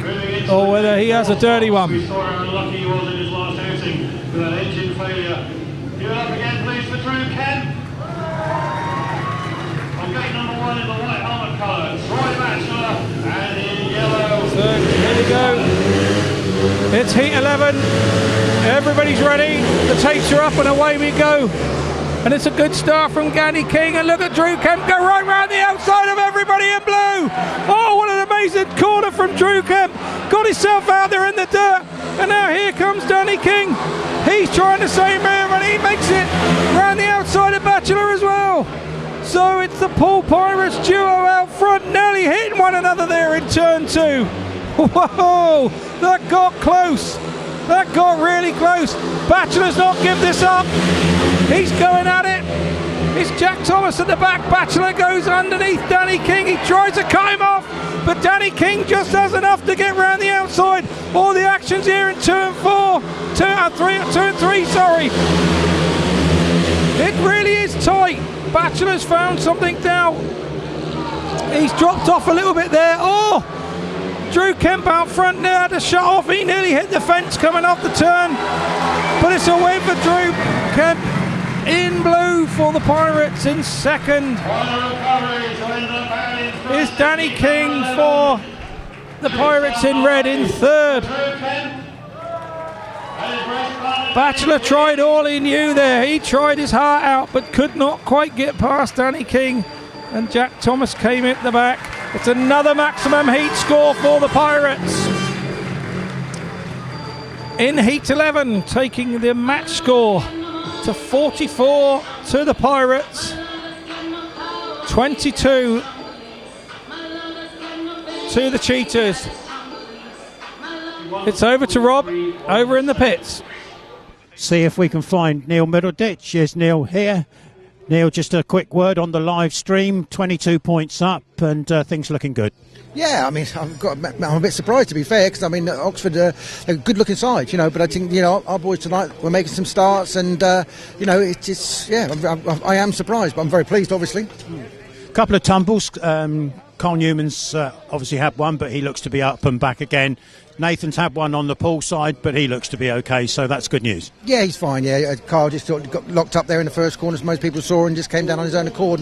or whether he has a dirty one.
We saw how unlucky he was in his last outing with that engine failure. Give it up again, please, for Drew Kemp. On gate number 1 in the white helmet colour, Troy Batchelor, and in yellow.
So here we go. It's Heat 11. Everybody's ready. The tapes are up and away we go. And it's a good start from Danny King. And look at Drew Kemp go right round the outside of everybody in blue. Oh, what an amazing corner from Drew Kemp. Got himself out there in the dirt. And now here comes Danny King. He's trying the same move and he makes it round the outside of Batchelor as well. So it's the Poole Pirates duo out front, nearly hitting one another there in turn 2. Whoa, that got close. That got really close. Batchelor's not give this up. He's going at it. It's Jack Thomas at the back. Batchelor goes underneath Danny King. He tries to cut him off, but Danny King just has enough to get round the outside. All the actions here in 2 and 4. 2 and 3, sorry. It really is tight. Batchelor's found something now. He's dropped off a little bit there. Oh! Drew Kemp out front there had to shut off. He nearly hit the fence coming off the turn. But it's a win for Drew Kemp in blue for the Pirates. In second is Danny King for the Pirates in red in third. Batchelor tried all he knew there. He tried his heart out but could not quite get past Danny King. And Jack Thomas came at the back. It's another maximum heat score for the Pirates. In Heat 11, taking the match score to 44 to the Pirates 22 to the Cheetahs. It's over to Rob, over in the pits.
See if we can find Neil Middleditch. Is Neil here? Neil, just a quick word on the live stream. 22 points up and things looking good.
Yeah, I mean, I'm a bit surprised, to be fair, because I mean, Oxford, they're a good-looking side, you know. But I think, you know, our boys tonight were making some starts, and you know, it's yeah, I am surprised, but I'm very pleased, obviously.
A couple of tumbles. Carl Newman's obviously had one, but he looks to be up and back again. Nathan's had one on the Poole side, but he looks to be okay, so that's good news.
Yeah, he's fine. Yeah, Carl just sort of got locked up there in the first corner, as most people saw, and just came down on his own accord.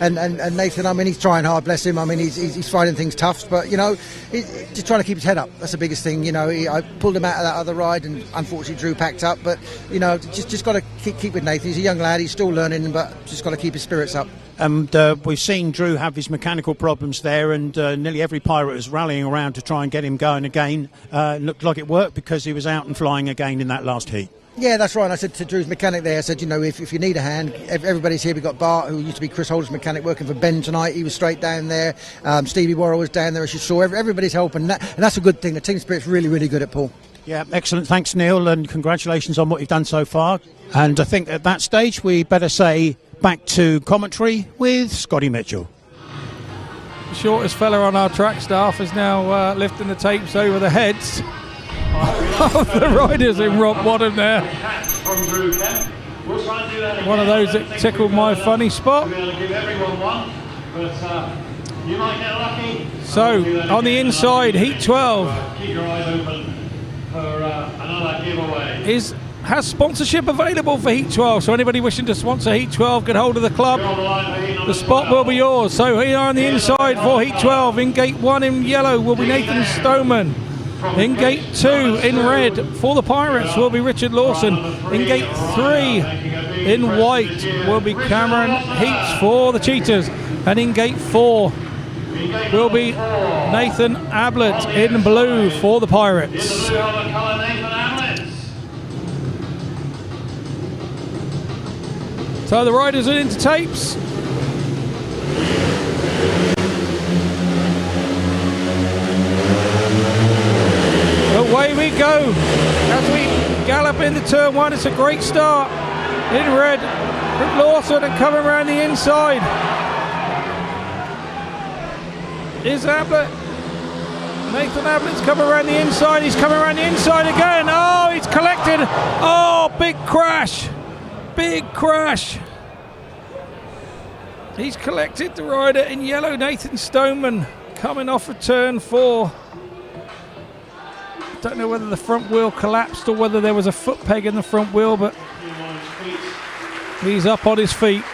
And Nathan, I mean, he's trying hard, bless him. I mean, he's finding things tough, but you know, he's just trying to keep his head up. That's the biggest thing. You know, I pulled him out of that other ride, and unfortunately Drew packed up. But you know, just got to keep with Nathan. He's a young lad. He's still learning, but just got to keep his spirits up.
And we've seen Drew have his mechanical problems there, and nearly every pirate was rallying around to try and get him going again. Looked like it worked because he was out and flying again in that last heat.
Yeah, that's right. And I said to Drew's mechanic there, I said, you know, if you need a hand, everybody's here. We've got Bart, who used to be Chris Holder's mechanic, working for Ben tonight. He was straight down there. Stevie Worrall was down there, as you saw. Everybody's helping, and that's a good thing. The team spirit's really, really good at Poole.
Yeah, excellent. Thanks, Neil, and congratulations on what you've done so far. And I think at that stage we better say back to commentary with Scotty Mitchell.
The shortest fella on our track staff is now lifting the tapes over the heads of the riders in rock bottom there. One of those that tickled my funny spot. So on the inside, heat 12 has sponsorship available for heat 12, so anybody wishing to sponsor heat 12, get hold of the club. The spot will be yours. So here on the inside for heat 12, in gate 1 in yellow will be Nathan Stoneman. In gate 2 in red for the Pirates will be Richard Lawson. In gate 3 in white will be Cameron Heeps for the Cheetahs. And in gate 4 will be Nathan Ablitt in blue for the Pirates. So the riders are into tapes. Away we go as we gallop into turn 1. It's a great start in red with Lawson, and coming around the inside is Ablitt. Nathan Ablitt's coming around the inside. He's coming around the inside again. Oh, he's collected. Oh, big crash. Big crash. He's collected the rider in yellow, Nathan Stoneman, coming off of turn 4. Don't know whether the front wheel collapsed or whether there was a foot peg in the front wheel, but he's up on his feet.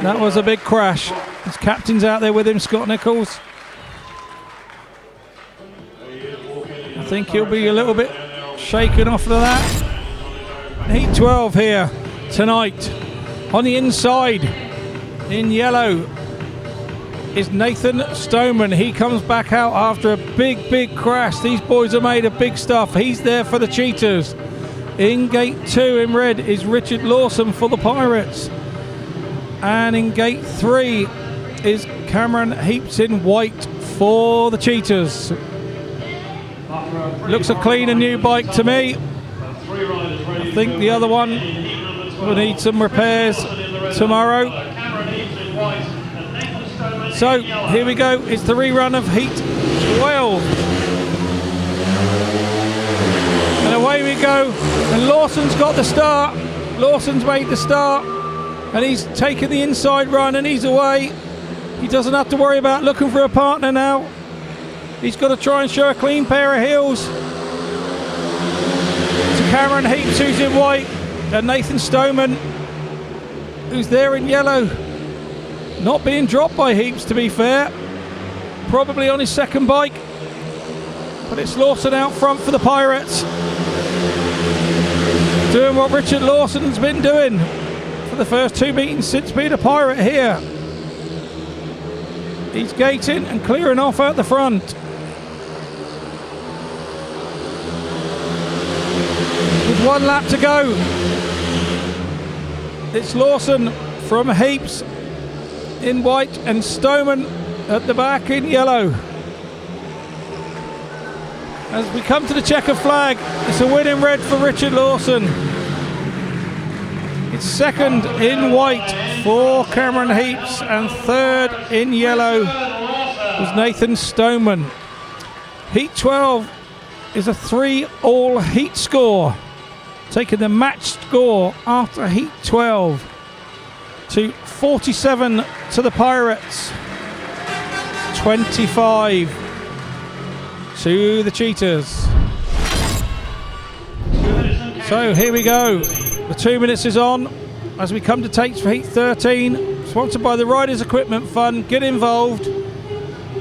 That was a big crash. His captain's out there with him, Scott Nicholls. I think he'll be a little bit shaken off of that. Heat 12 here tonight. On the inside in yellow is Nathan Stoneman. He comes back out after a big crash. These boys are made of big stuff. He's there for the Cheetahs. In gate 2 in red is Richard Lawson for the Pirates. And in gate 3 is Cameron Heeps in white for the Cheetahs. Looks a clean and new bike to me. I think the other one will need some repairs tomorrow. So here we go. It's the rerun of heat 12. And away we go. And Lawson's got the start. Lawson's made the start. And he's taken the inside run and he's away. He doesn't have to worry about looking for a partner now. He's got to try and show a clean pair of heels to Cameron Heeps, who's in white, and Nathan Stoneman, who's there in yellow. Not being dropped by Heeps, to be fair. Probably on his second bike. But it's Lawson out front for the Pirates. Doing what Richard Lawson's been doing for the first 2 meetings since being a Pirate here. He's gating and clearing off out the front. With 1 lap to go it's Lawson from Heeps in white and Stoneman at the back in yellow. As we come to the checker flag, it's a win in red for Richard Lawson. It's second in white for Cameron Heeps, and third in yellow was Nathan Stoneman. Heat 12 is a 3-all heat score, taking the match score after Heat 12 to 47 to the Pirates, 25 to the Cheetahs. So here we go. The 2 minutes is on as we come to takes for Heat 13, sponsored by the Riders Equipment Fund. Get involved.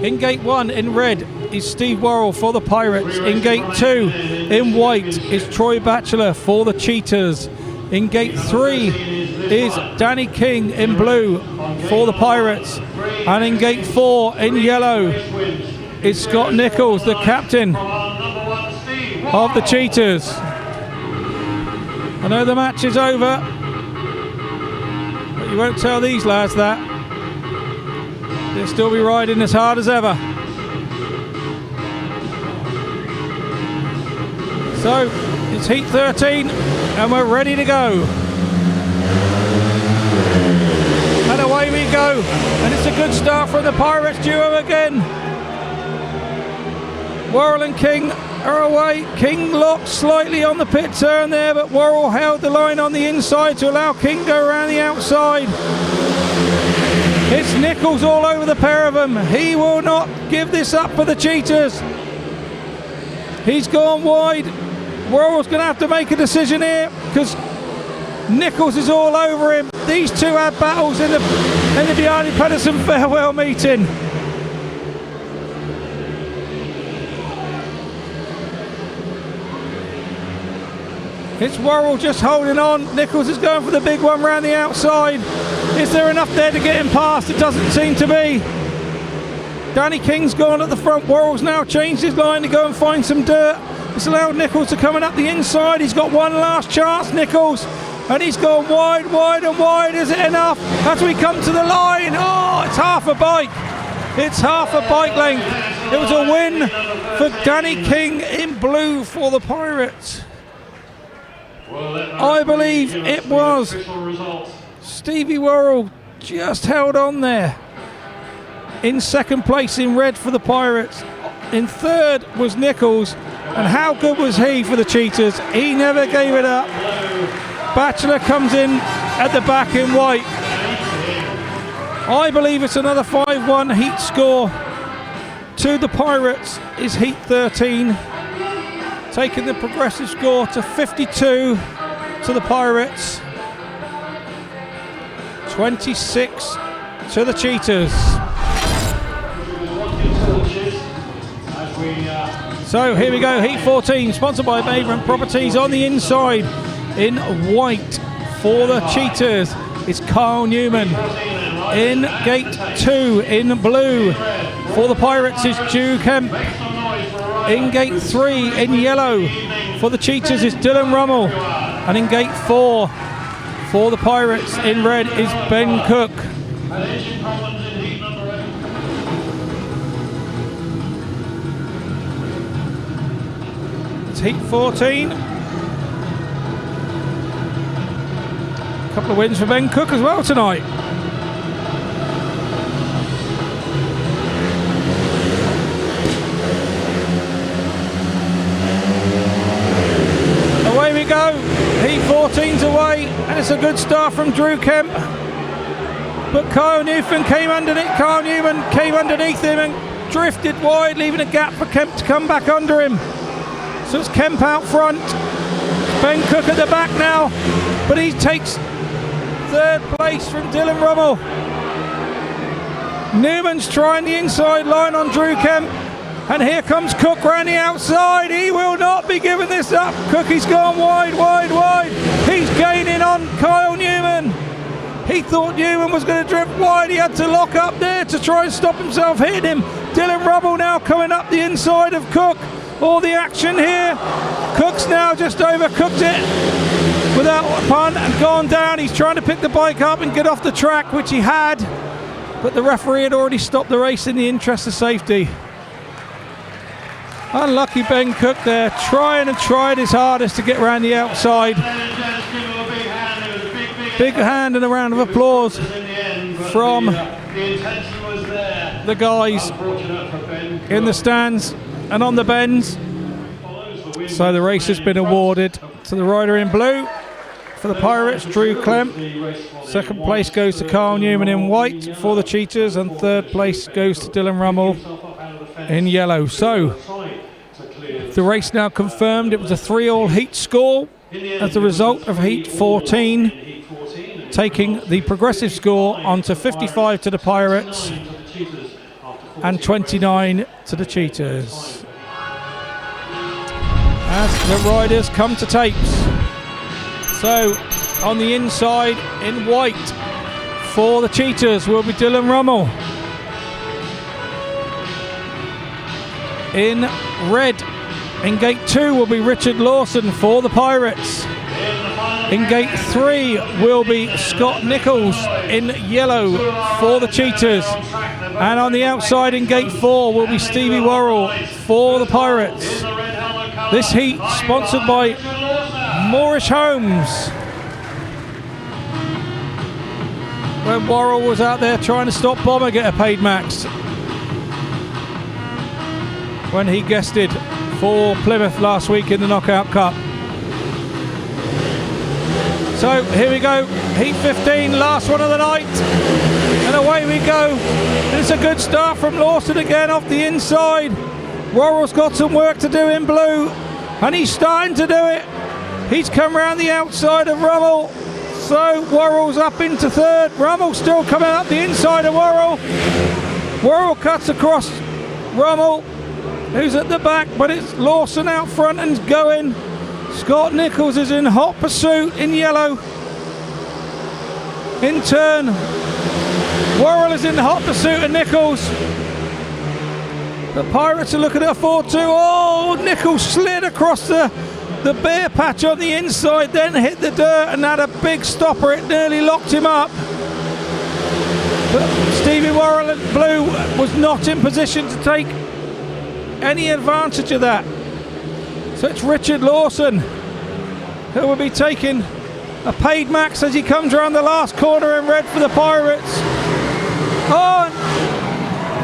In gate 1 in red is Steve Worrall for the Pirates. In gate 2 in white is Troy Batchelor for the Cheetahs. In gate 3 is Danny King in blue for the Pirates. And in gate 4 in yellow is Scott Nicholls, the captain of the Cheetahs. I know the match is over, but you won't tell these lads that. They'll still be riding as hard as ever. So it's Heat 13 and we're ready to go. And away we go. And it's a good start from the Pirates duo again. Worrall and King are away. King locked slightly on the pit turn there, but Worrall held the line on the inside to allow King to go around the outside. It's Nicholls all over the pair of them. He will not give this up for the Cheetahs. He's gone wide. Worrall's going to have to make a decision here because Nicholls is all over him. These two had battles in the Bjarne Pedersen farewell meeting. It's Worrall just holding on. Nicholls is going for the big one round the outside. Is there enough there to get him past? It doesn't seem to be. Danny King's gone at the front. Worrall's now changed his line to go and find some dirt. It's allowed Nicholls to come up the inside. He's got one last chance, Nicholls. And he's gone wide, wide and wide. Is it enough? As we come to the line. Oh, it's half a bike. It's half a bike length. It was a win for Danny King in blue for the Pirates. I believe it was. Stevie Worrall just held on there. In second place in red for the Pirates. In third was Nicholls. And how good was he for the Cheetahs? He never gave it up. Batchelor comes in at the back in white. I believe it's another 5-1 heat score to the Pirates is Heat 13. Taking the progressive score to 52 to the Pirates. 26 to the Cheetahs. So here we go, Heat 14, sponsored by Vagrant Properties. On the inside, in white for the Cheetahs, is Kyle Newman. In gate 2, in blue for the Pirates, is Kemp. In gate 3, in yellow for the Cheetahs, is Dillon RUML. And in gate 4 for the Pirates, in red, is Ben Cook. It's Heat 14. A couple of wins for Ben Cook as well tonight. Away we go. Heat 14's away, and it's a good start from Drew Kemp. But Kyle Newman came underneath him and drifted wide, leaving a gap for Kemp to come back under him. So it's Kemp out front. Ben Cook at the back now, but he takes third place from Dillon RUML. Newman's trying the inside line on Drew Kemp, and here comes Cook round the outside. He will not be giving this up. Cookie's gone wide, wide, wide. He's gaining on Kyle Newman. He thought Newman was going to drift wide. He had to lock up there to try and stop himself hitting him. Dillon RUML now coming up the inside of Cook. All the action here. Cook's now just overcooked it. without a punt and gone down. He's trying to pick the bike up and get off the track, which he had, but the referee had already stopped the race in the interest of safety. Unlucky Ben Cook there, trying his hardest to get around the outside. Big hand and a round of applause from the guys in the stands and on the bends. So the race has been awarded to the rider in blue for the Pirates, Drew Kemp. Second place goes to Carl Newman in white for the Cheetahs, and third place goes to Dillon RUML in yellow. So the race now confirmed. It was a 3-all heat score as a result of heat 14, taking the progressive score onto 55 to the Pirates and 29 to the Cheetahs. As the riders come to tapes. So on the inside in white for the Cheetahs will be Dillon RUML. In red in gate 2 will be Richard Lawson for the Pirates. In gate 3 will be Scott Nicholls in yellow for the Cheetahs. And on the outside in gate 4 will be Stevie Worrall for the Pirates. This heat sponsored by Moorish Homes. When Worrall was out there trying to stop Bomber get a paid max when he guested for Plymouth last week in the Knockout Cup. So here we go, heat 15, last one of the night, and away we go. It's a good start from Lawson again off the inside. Worrall's got some work to do in blue, and he's starting to do it. He's come round the outside of RUML, so Worrall's up into third. RUML still coming up the inside of Worrall. Worrall cuts across RUML, who's at the back, but it's Lawson out front and going. Scott Nicholls is in hot pursuit in yellow. In turn, Worrall is in hot pursuit of Nicholls. The Pirates are looking at a 4-2. Oh, Nicholls slid across the bare patch on the inside, then hit the dirt and had a big stopper. It nearly locked him up. But Stevie Worrall in blue was not in position to take any advantage of that. So it's Richard Lawson who will be taking a paid max as he comes around the last corner in red for the Pirates. Oh,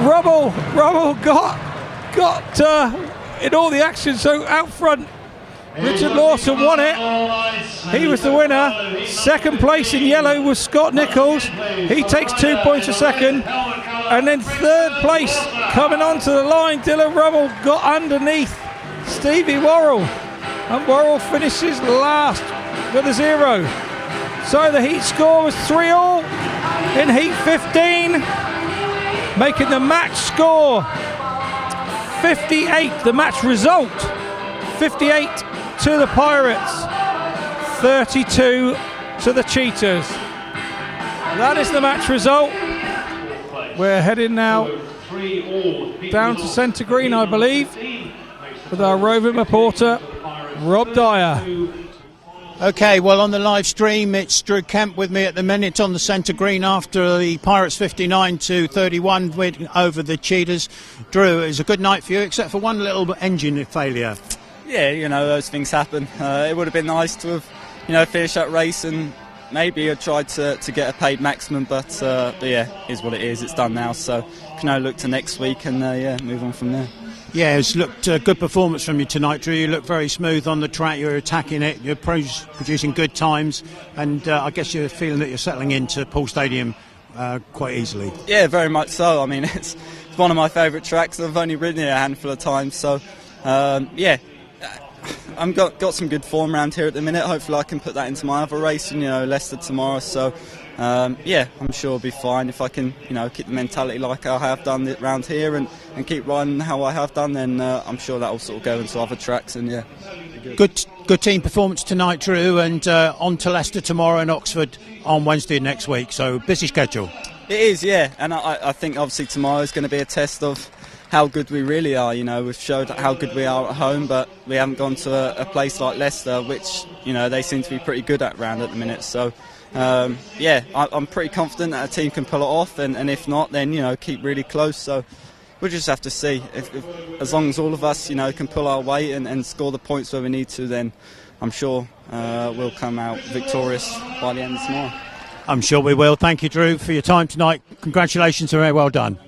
RUML got in all the action, so out front Richard Lawson won it. He was the winner. Second place in yellow was Scott Nicholls. He takes 2 points a second. And then third place coming onto the line, Dillon RUML got underneath Stevie Worrall, and Worrall finishes last with a 0. So the heat score was 3-all in heat 15, making the match score 58, the match result 58 to the Pirates, 32 to the Cheetahs. That is the match result. We're heading now down to Centre Green, I believe, with our roving reporter, Rob Dyer.
Okay, well, on the live stream, it's Drew Kemp with me at the minute on the centre green after the Pirates 59-31 win over the Cheetahs. Drew, it was a good night for you, except for one little engine failure.
Yeah, you know, those things happen. It would have been nice to have, you know, finished that race and maybe I tried to get a paid maximum, but yeah, is what it is. It's done now, so can now look to next week and yeah, move on from there.
Yeah, it's looked a good performance from you tonight, Drew. You look very smooth on the track. You're attacking it. You're producing good times, and I guess you're feeling that you're settling into Poole Stadium quite easily.
Yeah, very much so. I mean, it's one of my favourite tracks. I've only ridden it a handful of times, so yeah. I've got some good form around here at the minute. Hopefully I can put that into my other race, and, you know, Leicester tomorrow. So yeah, I'm sure I'll be fine if I can, you know, keep the mentality like I have done around here and keep riding how I have done. Then I'm sure that will sort of go into other tracks, and yeah.
Good team performance tonight, Drew, and on to Leicester tomorrow and Oxford on Wednesday next week. So busy schedule.
It is, yeah, and I think obviously tomorrow is going to be a test of how good we really are. You know, we've showed how good we are at home, but we haven't gone to a place like Leicester, which, you know, they seem to be pretty good at round at the minute. So yeah, I'm pretty confident that a team can pull it off, and if not, then, you know, keep really close. So we'll just have to see. If as long as all of us, you know, can pull our weight and score the points where we need to, then I'm sure we'll come out victorious by the end of tomorrow.
I'm sure we will. Thank you, Drew, for your time tonight. Congratulations, very well done.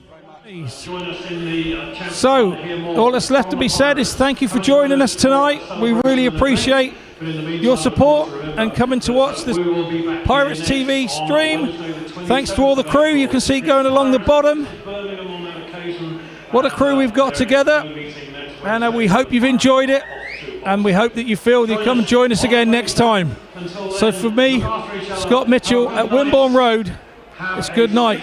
So, all that's left to be said is thank you for joining us tonight. We really appreciate your support and coming to watch the Pirates TV stream. Thanks to all the crew you can see going along the bottom. What a crew we've got together, and we hope you've enjoyed it, and we hope that you feel that you come and join us again next time. So for me, Scott Mitchell at Wimborne Road, it's good night.